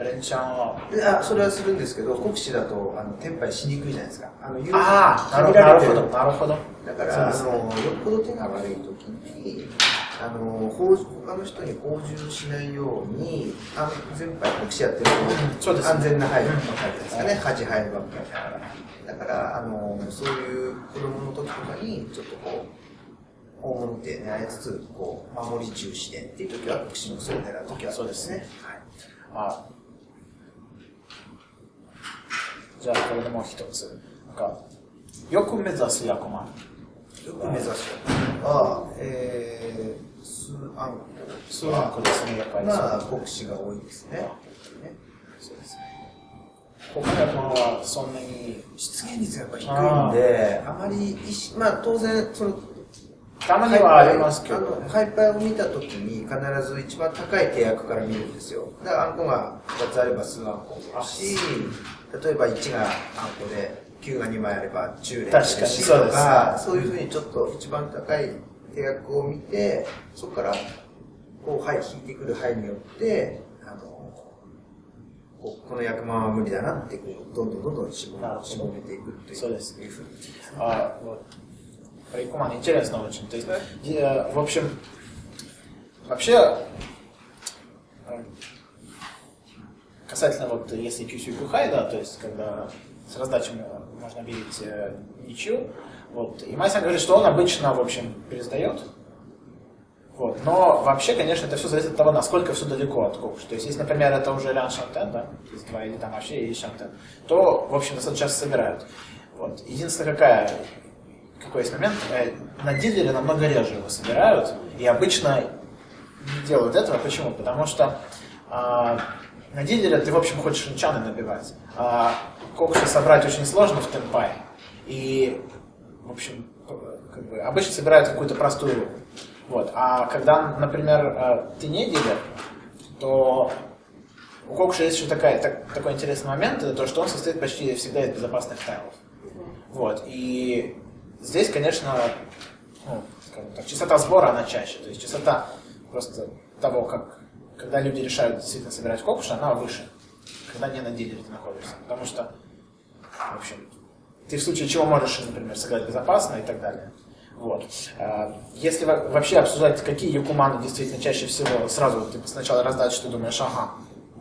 連チャンはそれはするんですけど、国士だとテンパイしにくいじゃないですか。なるほど。だから、よっぽど手が悪いときに、他の人に放充しないように、安全牌、国士やってると、安全な配慮ばっかりですかね、8配慮ばっかりだから。だから、そういう子供の時とかに、ちょっとこう、大物手狙いつつ、こう、守り重視でっていう時は、国士のそう狙う時はそうですね。はい。じゃあ、これでもう一つ。なんか、よく目指す役満。よく目指す役満は、数アンコですね、やっぱり。まあ、国士が多いですね。そうですね。他の役満はそんなに出現率がやっぱ低いんで、あまりまあ当然、たまにはありますけど、ハイパーを見たときに必ず一番高い契約から見るんですよ。だからあんこが2つあれば数あんこだし、例えば1があんこで9が2枚あれば10連しとか、そういうふうにちょっと一番高い契約を見て、そこからこう引いてくる牌によって、この役満は無理だなってどんどん絞めていくっていう。そうです。Рекоман интересно очень. То есть, в общем, вообще, касательно вот, если Кюсю Кюхай, да, то есть, когда с раздачей можно видеть ничью, вот, и Майсан говорит, что он обычно, в общем, пересдает, вот, но вообще, конечно, это все зависит от того, насколько все далеко от коуша. То есть, если, например, это уже Лян Шантен, да, из 2 или там вообще и Шантен, то, в общем, достаточно часто собирают. Вот. Единственное, какой есть момент, на дилере намного реже его собирают, и обычно не делают этого. Почему? Потому что на дилере ты, в общем, хочешь ренчаны набивать, а кокуши собрать очень сложно в темпай. И, в общем, как бы, обычно собирают какую-то простую руку. Вот. А когда, например, ты не дилер, то у кокуша есть еще такой интересный момент, это то, что он состоит почти всегда из безопасных тайлов. Вот. И здесь, конечно, частота сбора, она чаще. То есть частота просто того, когда люди решают действительно собирать кокуши, она выше, когда не на дилере ты находишься. Потому что, в общем, ты в случае чего можешь, например, сыграть безопасно и так далее. Вот. Если вообще обсуждать, какие якуманы действительно чаще всего, сразу ты сначала раздачи, ты думаешь, ага,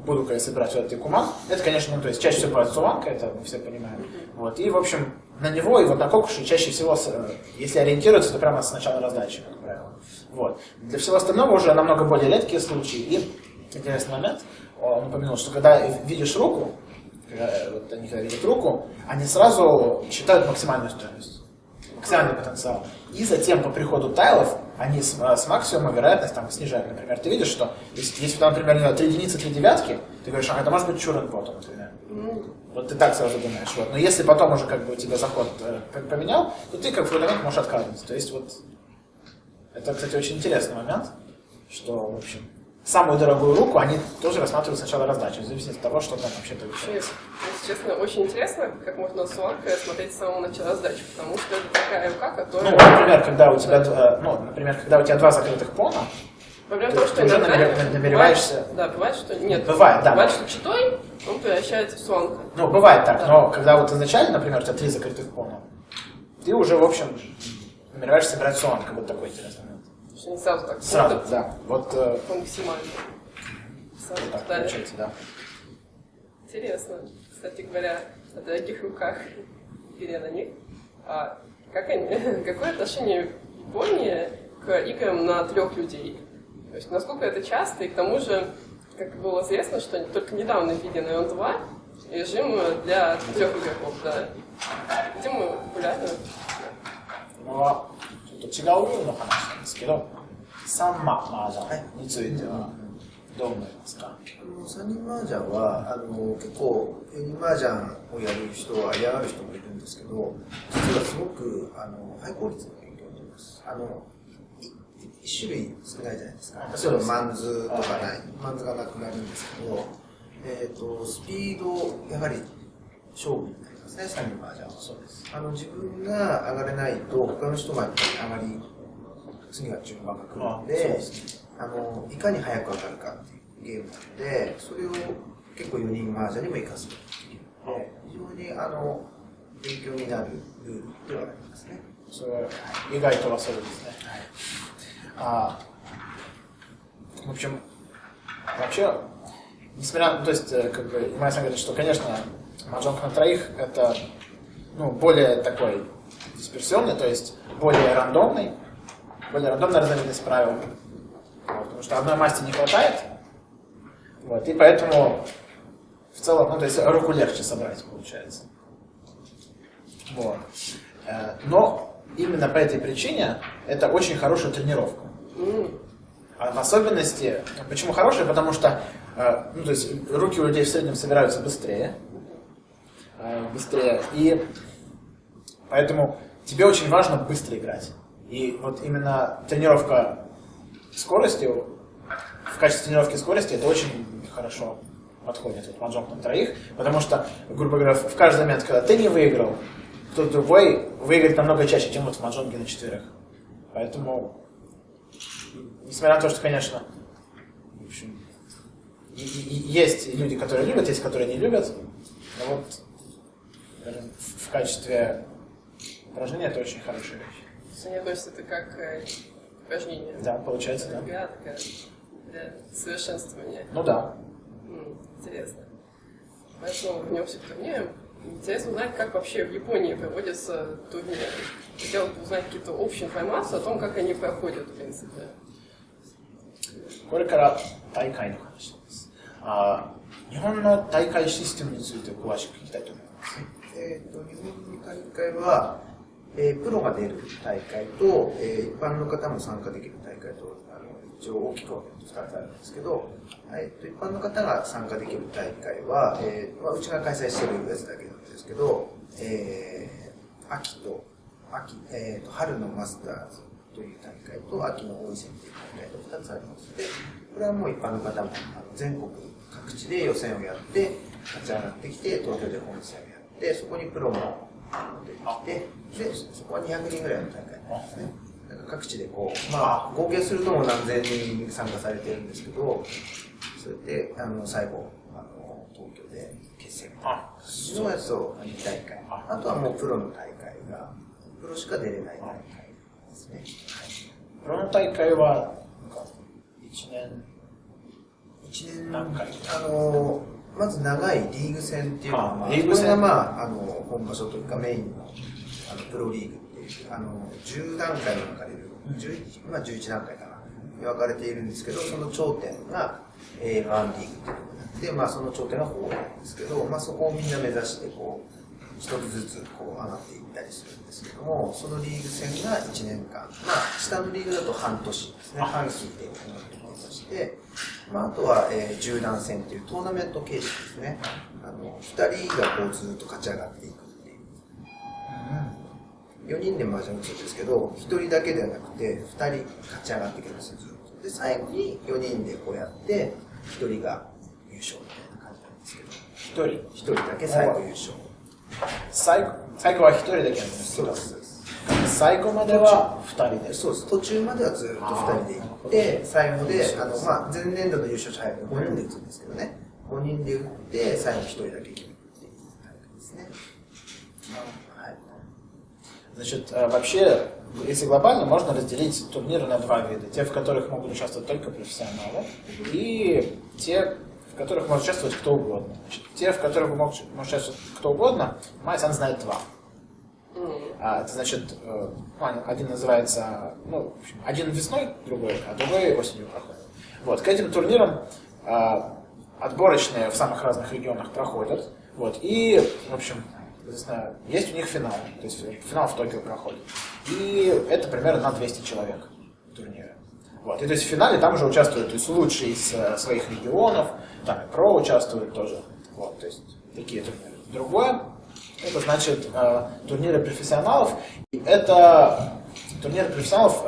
буду-ка я собирать вот этот якуман, это, конечно, то есть чаще всего бывает суванка, это мы все понимаем. Вот. И, в общем, на него и вот на кокуши чаще всего, если ориентируются, то прямо с начала раздачи, как правило. Вот. Для всего остального уже намного более редкие случаи. И интересный момент, он упомянул, что когда видишь руку, вот они когда видят руку, они сразу считают максимальную стоимость, максимальный потенциал. И затем по приходу тайлов они с максимума вероятность там снижают. Например, ты видишь, что если там, например, 3 единицы, 3 девятки, ты говоришь, ага, это может быть чурен потом, например. Вот ты так сразу думаешь. Вот. Но если потом уже как бы у тебя заход поменял, то ты как фундамент можешь отказываться. То есть вот это, кстати, очень интересный момент, что, в общем, самую дорогую руку они тоже рассматривают сначала раздачу, в зависимости от того, что там вообще получается. Если честно, очень интересно, как можно с уанкой смотреть с самого начала раздачи, потому что это такая рука, которая... Ну, например, когда у тебя 2 закрытых пона, проблема в том, что ты уже иногда намереваешься... Да, бывает, что нет. Бывает, да. Бывает, что читой он превращается в суанка. Ну, бывает так, да. Но когда вот изначально, например, у тебя 3 закрытых пона, ты уже, в общем, намереваешься собирать суанка. Вот такой интересный момент. Что не сразу так. Сразу, да. Вот... Максимально. Сразу так получается, да. Интересно. Кстати говоря, о дорогих руках или на них. Какое отношение Японии к играм на 3 людей? То есть, насколько это часто, и к тому же, как было известно, что только недавно введен Ion 2, режим для 3 игроков, да. Где мы популярны. これはちょっと違うルールの話なんですけど、サンマ麻雀についてはどう思いますか？3人麻雀は結構4人麻雀をやる人は嫌がる人もいるんですけど、実はすごくハイ効率の勉強になります。1種類少ないじゃないですか。例えばマンズとかない、マンズがなくなるんですけど、スピードやはり勝負になりますね、3人麻雀は。そうです。自分が上がれないと他の人がやっぱり上がり、次は順番が来るので、いかに早く上がるかっていうゲームなので、それを結構4人麻雀にも活かすことができるので、非常に勉強になるルールではありますね。それ意外とはそうですね。В общем, вообще, несмотря на, то есть, как бы, Имай говорит, что, конечно, маджонг на троих это, более такой дисперсионный, то есть более рандомная разновидность правил, вот, потому что одной масти не хватает, вот, и поэтому в целом, то есть руку легче собрать получается. Вот. Но именно по этой причине это очень хорошая тренировка. В особенности, почему хорошая? Потому что то есть руки у людей в среднем собираются быстрее, и поэтому тебе очень важно быстро играть. И вот именно тренировка скорости, в качестве тренировки скорости это очень хорошо подходит вот маджонг на троих, потому что, грубо говоря, в каждый момент, когда ты не выиграл, кто-то другой выиграет намного чаще, чем вот в маджонге на 4. Поэтому, несмотря на то, что, конечно, в общем, есть люди, которые любят, есть, которые не любят, но вот, скажем, в качестве упражнения это очень хорошая вещь. Мне кажется, это как упражнение. Да, получается, да. Игра такая для совершенствования. Ну да. Интересно. Поэтому вернемся к турнирам. Интересно узнать, как вообще в Японии проводятся турниры. Хотел бы узнать какие-то общие информацию о том, как они проходят, в принципе. これから大会の話です。日本の大会システムについて詳しく聞きたいと思います。日本の大会は、プロが出る大会と、一般の方も参加できる大会と、一応大きく分けて2つあるんですけど、一般の方が参加できる大会は、うちが開催しているやつだけなんですけど、春のマスターズという大会と秋の大井戦という大会と2つありまして、これはもう一般の方も全国各地で予選をやって勝ち上がってきて東京で本戦をやってそこにプロも出てきてでそこは200人ぐらいの大会なんですね。だから各地でこう、合計するともう何千人参加されてるんですけど、それで最後東京で決戦のやつを2大会、あとはもうプロの大会がプロしか出れない大会ですね。プロの大会は1年何回まず長いリーグ戦っていうのは、これが本場所というかメインのプロリーグっていう10段階に分かれる、11段階かなに分かれているんですけど、その頂点が A1 リーグっていうところになって、その頂点が4なんですけど、そこをみんな目指してこう一つずつこう上がっていったりするんですけども、そのリーグ戦が1年間、下のリーグだと半年ですね、半期で行っていまして、あとは、10段戦というトーナメント形式ですね。2人がこうずっと勝ち上がっていくっていう。4人で麻雀打つんですけど、1人だけではなくて、2人勝ち上がっていくんですよ、ずっと。で、最後に4人でこうやって、1人が優勝みたいな感じなんですけど、1人だけ最後優勝。最後は1人だけなんですけど、最後までは2人で。そうです。途中まではずっと2人で行って、最後で、前年度の優勝者は5人で打つんですけどね。5人で打って、最後1人だけ決めるっていう大会ですね。Значит, вообще, если глобально, можно разделить турниры на два вида. Те, в которых могут участвовать только профессионалы, и те, в которых может участвовать кто угодно. Значит, те, в которых может участвовать кто угодно, Май-сан знает два. Это значит, один называется, один весной, другой, а другой осенью проходит. Вот, к этим турнирам отборочные в самых разных регионах проходят. Вот. И, в общем, не знаю, есть у них финал. То есть финал в Токио проходит. И это примерно на 200 человек турнира. Вот. И то есть в финале там уже участвуют то есть, лучшие из своих регионов, там и ПРО участвуют тоже. Вот, то есть такие турниры. Другое, это значит турниры профессионалов. И это турниры профессионалов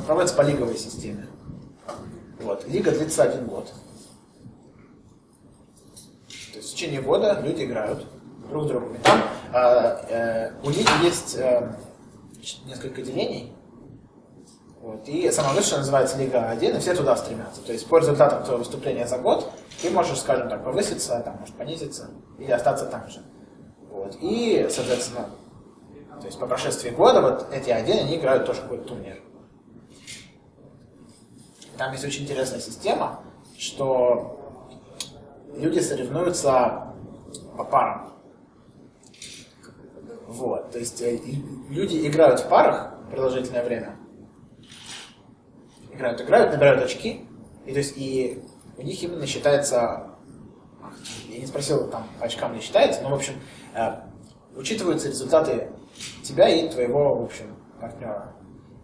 проводятся по лиговой системе. Вот. Лига длится 1 год. То есть в течение года люди играют друг с другом. И там у них есть несколько делений. Вот. И самое высшее называется Лига 1, и все туда стремятся. То есть по результатам твоего выступления за год ты можешь, скажем так, повыситься, там, может понизиться или остаться там же. Вот. И, соответственно, то есть по прошествии года вот эти 1, они играют тоже какой-то турнир. Там есть очень интересная система, что люди соревнуются по парам. Вот. То есть люди играют в парах продолжительное время. Играют, набирают очки. И, то есть, и у них именно считается, я не спросил, там по очкам ли считается, но в общем учитываются результаты тебя и твоего, в общем, партнера.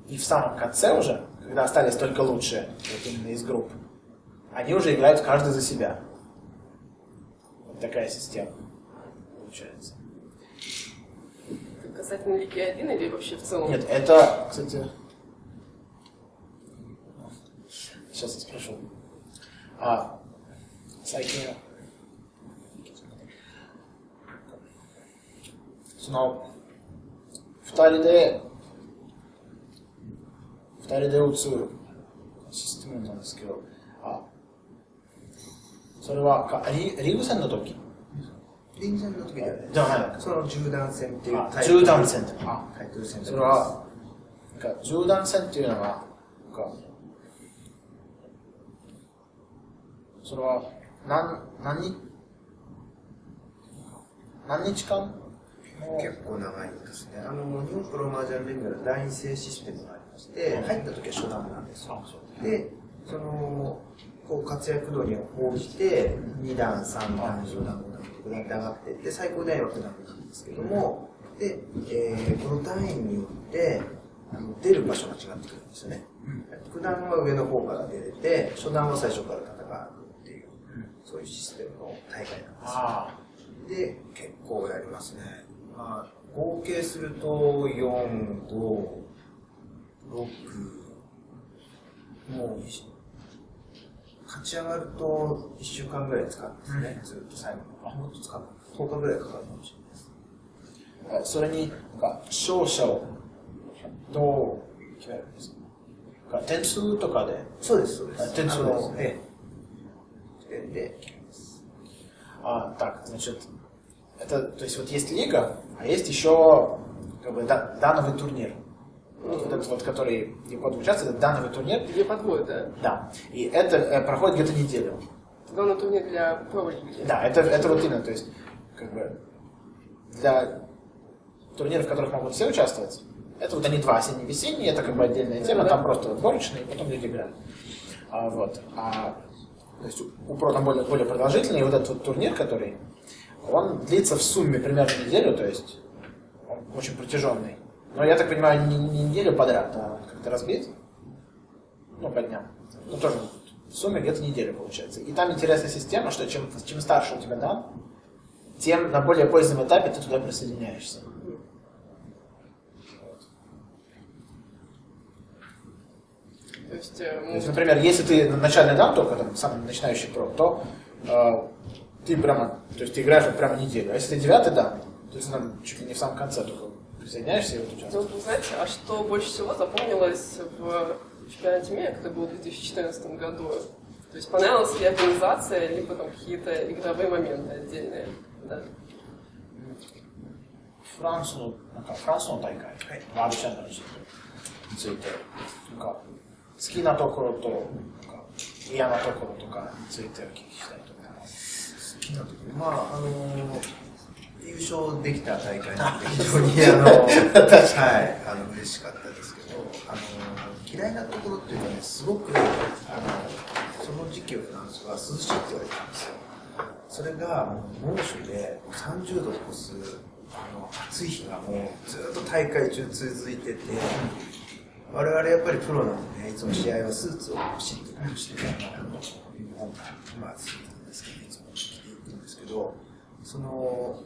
И в самом конце уже, когда остались только лучшие, вот именно из групп, они уже играют каждый за себя. Вот такая система получается. Это касательно Лиги 1 или вообще в целом? Нет, это, кстати... Сейчас я спрошу. 最近その2人で打つシステムなんですけど、それはリーグ戦の時リーグ戦の時ではない。その10段戦っていうタイ10段戦タイトル戦でそれは10段戦っていうのはそれは何日間結構長いですね。日本プロ麻雀連盟の団員制システムがありまして、入った時は初段なんですよ。で、こう活躍度に応じて2段、3段、10段、5段、6段って上がっていって、最高段位は9段なんですけども、で、この段位によって出る場所が違ってくるんですよね。9段は上の方から出れて、初段は最初から戦うっていう、そういうシステムの大会なんですよ。で、結構やりますね。まあ、合計すると4、5、6、もう勝ち上がると1週間ぐらい使うんですね。ずっと最後の。もっと使う。10日ぐらいかかるかもしれないです。それに勝者をどう決めるんですか？点数とかで？そうです、そうです。点数です。点で決めます。Так, значит, то есть вот есть лига, а есть еще как бы дановый турнир. Вот этот вот, который где год участвует, это дановый турнир. Где подводят, да? Да. И это проходит где-то неделю. Дановый турнир для ПРО-лиги. Да, это вот именно, то есть, как бы, для турниров, в которых могут все участвовать, это вот они два, осенний, весенний, это как бы отдельная тема, там просто отборочные, и потом люди играют. То есть у ПРО там более продолжительный, и вот этот вот турнир, который, он длится в сумме примерно неделю, то есть он очень протяженный. Но я так понимаю, не неделю подряд, а как-то разбить, ну, по дням. Ну, тоже в сумме где-то неделю получается. И там интересная система, что чем старше у тебя дан, тем на более позднем этапе ты туда присоединяешься. То есть, например, если ты начальный дан только, там, самый начинающий ПРО, то ты прямо, то есть ты играешь вот прямо неделю. А если ты 9-й дан, то есть там чуть ли не в самом конце только присоединяешься и вот участвуешь. Ну, знаете, а что больше всего запомнилось в чемпионате мира, который был в 2014 году? То есть понравилась ли организация, либо там какие-то игровые моменты отдельные? Да. フランスの大会、ワールドチャンピオンシップについて、好きなところと嫌なところとかについてお聞きしたいと思います。好きなところ、まあ優勝できた大会なんで非常に嬉しかったですけど、嫌いなところっていうかね、すごくその時期をフランスは涼しいって言われたんですよ。それがもう猛暑で30度を超す暑い日がもうずっと大会中続いてて、我々やっぱりプロなので、いつも試合はスーツをピシッとして、ユニフォームまあスーツなんですけど、いつも着ていくんですけど、その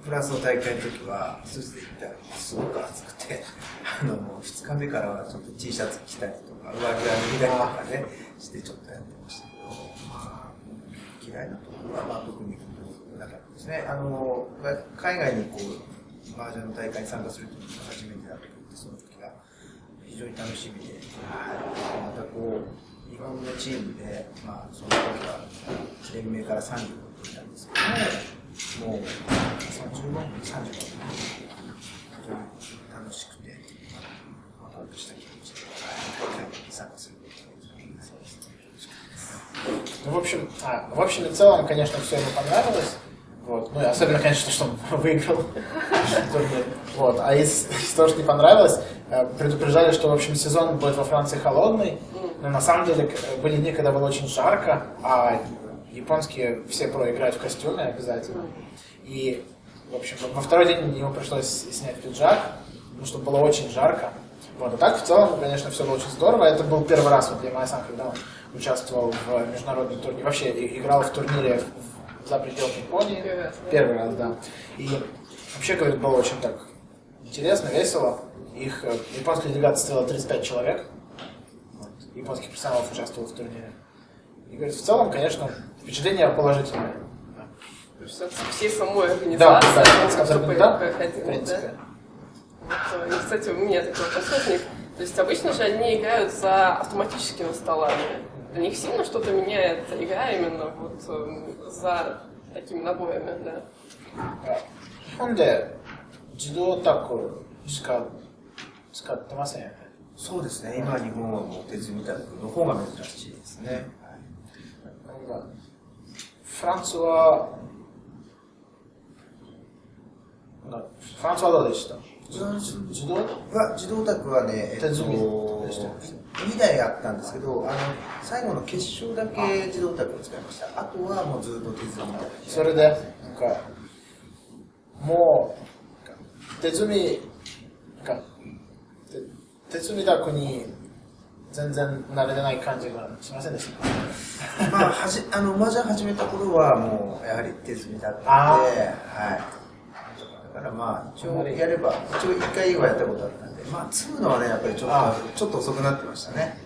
フランスの大会の時はスーツで行ったらすごく暑くて、2日目からはちょっと T シャツ着たりとか、上着が脱いだりとかね、してちょっとやってましたけど、嫌いなところはまあ特になかったですね。海外にこう、麻雀の大会に参加するというのが初めてだったので、その時が非常に楽しみで、またこう、日本のチームで、まあその時は連盟から30を取ったんですけども、もう30万、30万、非常に楽しくて、ワクワクした気持ちで大会に参加することができました。Ну, в общем и целом, конечно, все ему понравилось. Вот. Ну и особенно, конечно, что он выиграл турнир. Вот. А из того, что не понравилось, предупреждали, что, в общем, сезон будет во Франции холодный. Но на самом деле были дни, когда было очень жарко, а японские все про играют в костюме обязательно. И, в общем, во второй день ему пришлось снять пиджак, потому что было очень жарко. Вот. А так, в целом, конечно, все было очень здорово. Это был первый раз вот для Ямай-сан, когда он участвовал в международном турнире. Вообще играл в турнире за пределами Японии. Первый раз, да. И вообще, говорит, было очень так интересно, весело. Их японская делегация составила 35 человек. Вот. Японских персоналов участвовал в турнире. И, говорит, в целом, конечно, впечатление положительное. То есть от всей самой организации, да, в принципе. Вот, и, кстати, у меня такой вопрос. То есть обычно же они играют за автоматическими столами. Для них сильно что-то меняет игра именно вот за такими наборами, да? 日本で自動タコしか使ってませんよね。そうですね。今日本はもう手積みタイプの方が珍しいですね。フランスはどうでした？自動タクはね、手積みでした。2台あったんですけど、最後の決勝だけ自動タクを使いました。あとはもうずっと手積みタク。それでなんかもう手積みタクに全然慣れてない感じがしませんでした。まあ麻雀始めた頃はもうやはり手積みだったので、はい。だからまあ一応やれば一応1回はやったことあったんで、まあ積むのはねやっぱりちょっと遅くなってましたね。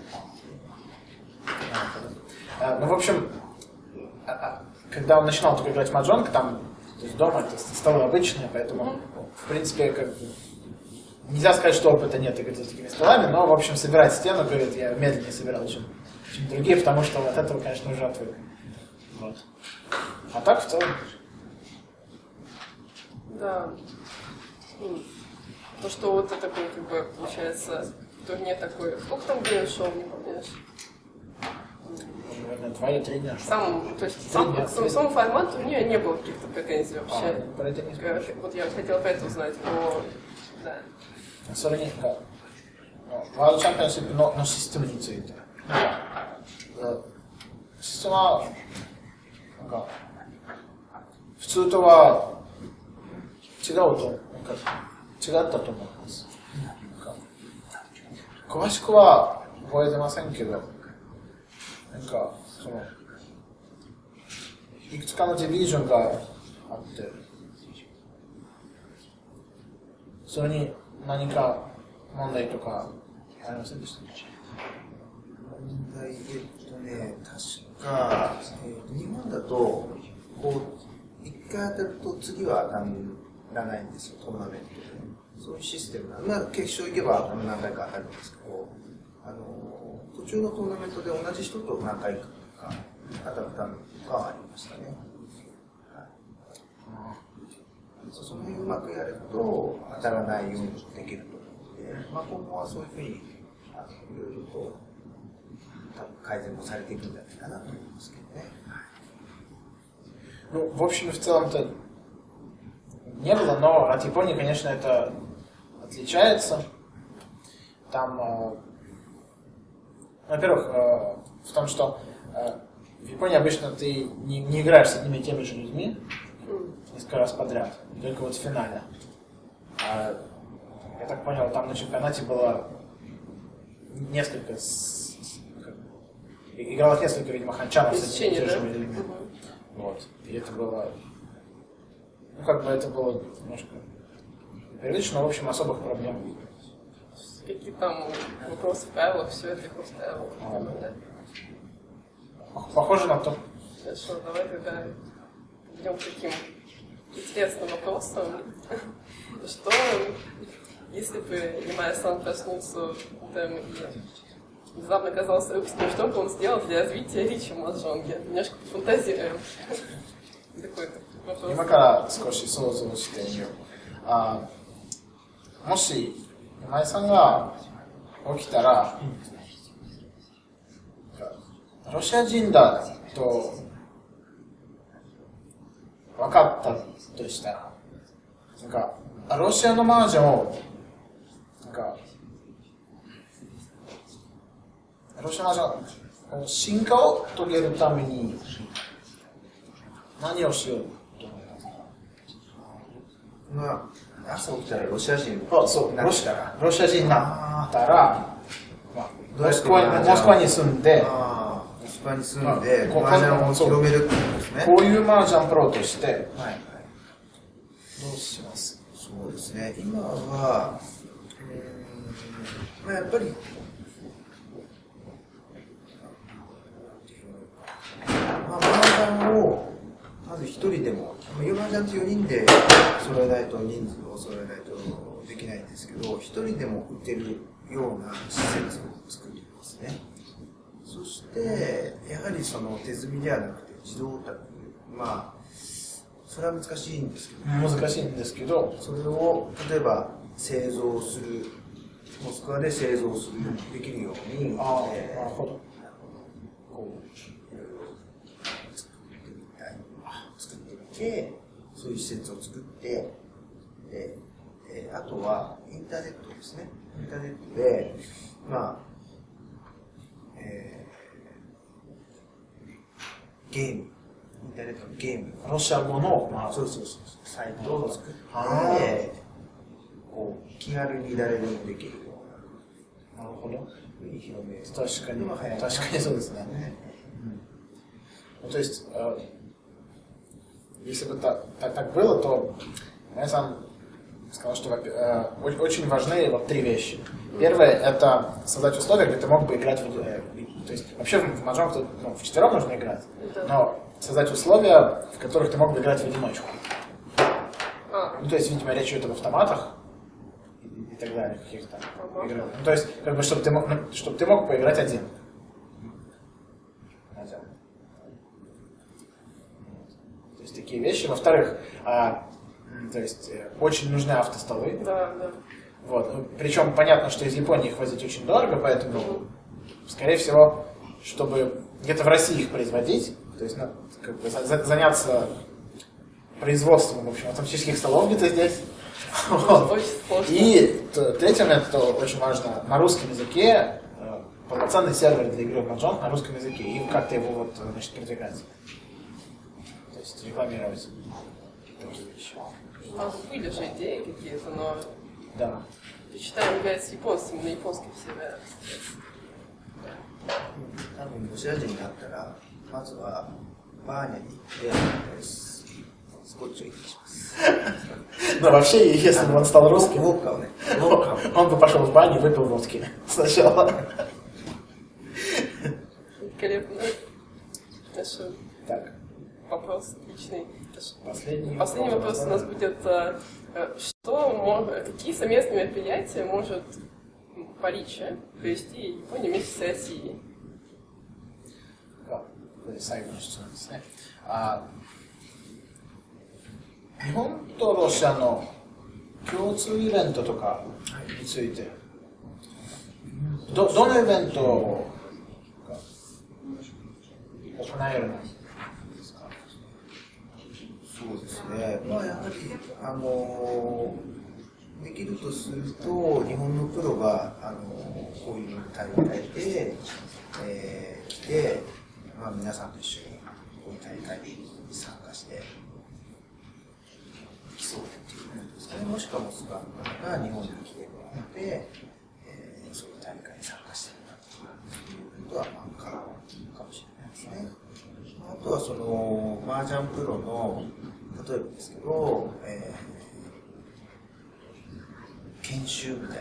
Ну, в общем, когда он начинал только играть в маджонг, там то есть дома это столы обычные, поэтому, в принципе, как бы, нельзя сказать, что опыта нет играть за такими столами, но, в общем, собирать стену, говорит, я медленнее собирал, чем другие, потому что от этого, конечно, уже отвык. Вот. А так, в целом... Да. То, что вот это такой, как бы, получается, турнир такой. Сколько там дней шел, не помнишь? Наверное, 2 или 3 дня. То есть сам формат турнира не было каких-то претензий вообще. Про это не скажешь. Вот я хотела про это узнать. Да. それにワールドチャンピオンシップのシステムについて、システムはなんか普通とは違ったと思います。詳しくは覚えてませんけど、なんかそのいくつかのディビジョンがあって、それに何か問題とかありませんでした？問題確か、日本だとこう1回当たると次は当たらないんですよ、トーナメントで。そういうシステムなんで、決勝行けば何回か当たるんですけど、途中のトーナメントで同じ人と何回か当たったのがありましたね。その辺うまくやると当たらないようにできると思うので、まあ、今後はそういうふうにいろいろと多分改善もされていくんじゃないかなと思いますけどね。Ну, в общем и в целом-то не было, но от Японии, конечно, это отличается. Там, во-первых, в том, что в Японии обычно ты не играешь с одними и теми же людьми несколько раз подряд, только вот в финале. А, я так понял, там на чемпионате было несколько, играло несколько, видимо, ханчанов с одними и теми же людьми. Вот. И это было, ну как бы это было немножко непривычно, но в общем особых проблем. Какие там вопросы в правилах, все это их устраивало. Да? Похоже на то. Хорошо, давай тогда идем к таким интересным вопросам. Что, если бы Ямая-сан проснулся утром и внезапно оказался русским, что бы он сделал для развития речи в маджонге? Немножко пофантазируем. Такой вопрос. 今から少し想像してみよう。もし今井さんが起きたら、ロシア人だと分かったとしたら、なんかロシアの麻雀をなんかロシア麻雀の進化を遂げるために何をしようと思いますか？まあ、朝起きたらロシア人そうになったら、ロシア人になったら、モスクワに住んで、モスクワに住んで、こう麻雀を広めるってことですね。こういう麻雀プロとして、どうします？そうですね。今は、まあ、やっぱり、まあ、麻雀をまず一人でも、麻雀って4人で揃えないと、人数を揃えないとできないんですけど、一人でも打てるような施設を作りますね。そして、やはりその手積みではなくて自動卓、まあ、それは難しいんですけど、難しいんですけど、それを例えば製造する、モスクワで製造する、できるように、なるほど。こう、いろいろ作ってみて、そういう施設を作って、であとはインターネットですね。インターネットで、まあ、ゲーム、インターネットのゲーム、ロシア語の、そうサイトを作って、こう気軽に誰でもできるような、なるほど。広める。確かにそうですね。То есть, если бы так было, то я сам сказал, что очень важны вот три вещи. Первое – это создать условия, где ты мог бы играть то есть вообще в маджонг вчетвером нужно играть, но создать условия, в которых ты мог бы играть в одиночку. Ну, то есть, видимо, речь идет об автоматах и так далее, каких-то играх. Ну, то есть, как бы, чтобы ты мог поиграть один. То есть, такие вещи. Во-вторых, то есть, очень нужны автостолы. Да. Вот. Причем понятно, что из Японии их возить очень дорого, поэтому, скорее всего, чтобы где-то в России их производить, то есть, как бы, заняться производством, в общем, автоматических столов где-то здесь. Вот. И третье момент, это очень важно, на русском языке полноценный сервер для игры в маджонг на русском языке, и как-то его вот, значит, продвигать. То есть рекламировать такие вещи. Там были же идеи какие-то, но Да. предпочитаем играть с японцами на японских серверах. 多分ロシア人になったら、まずはバーニャに行ってスコッチを入れします。Но вообще, если бы он стал русским, ウォッカをね、 он бы пошел в баню и выпил водки сначала. Великолепно. Хорошо. Так, Вопрос отличный. последний Вопрос у нас будет, какие совместные мероприятия может Парича провести Япония вместе с Россией? 最後の質問ですね。日本とロシアの共通イベントとかについて、どのイベントが行えるんですか？そうですね。まあやはりできるとすると日本のプロがこういう大会で、来てまあ、皆さんと一緒にこういう大会に参加して競うっていうことですかね。もしくはモスクワの方が日本に来てもらって、そういう大会に参加してもらうということはまあ可能かもしれないですね。あとはその麻雀プロの例えばですけど、研修みたい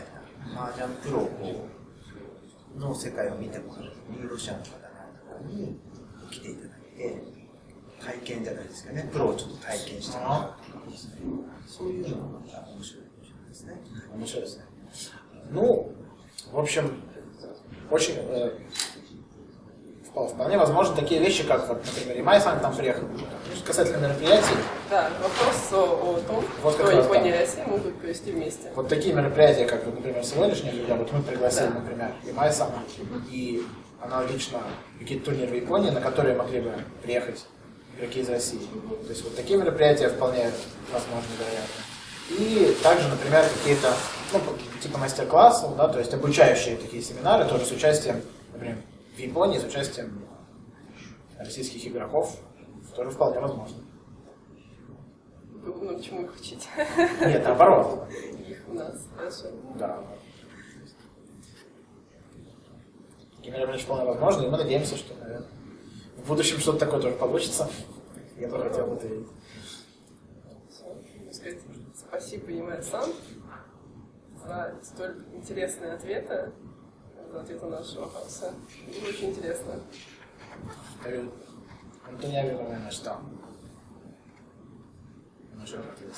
な麻雀プロの世界を見てもらうにロシアの方なんかに来ていただいて体験じゃないですかね、プロをちょっと体験してもらうとかですね、そういうのもまた面白いかもしれないですね。面白いですね。Ну, в общем, очень вполне возможно такие вещи, как, вот, например, Имай-сан там приехал. Касательно мероприятий. Да, вопрос о том, Вот что Япония и Россия могут провести вместе. Вот такие мероприятия, как, например, сегодняшние, когда вот мы пригласили, например, Имай-сан и аналогично какие-то турниры в Японии, на которые могли бы приехать игроки из России. То есть вот такие мероприятия вполне возможны, вероятно. И также, например, какие-то, ну, типа мастер-классов, да, то есть обучающие такие семинары, тоже с участием, например, в Японии, с участием российских игроков, тоже вполне возможно. Ну, почему их учить? Нет, наоборот. Их у нас, хорошо. Да. Такие мероприятия вполне возможны, и мы надеемся, что, наверное, в будущем что-то такое тоже получится. Я бы хотел бы это видеть. Спасибо, Имай-сан, за столь интересные ответы, за ответы на наши вопросы. Было очень интересно. Антония Виновна, что? Ну, что ответил?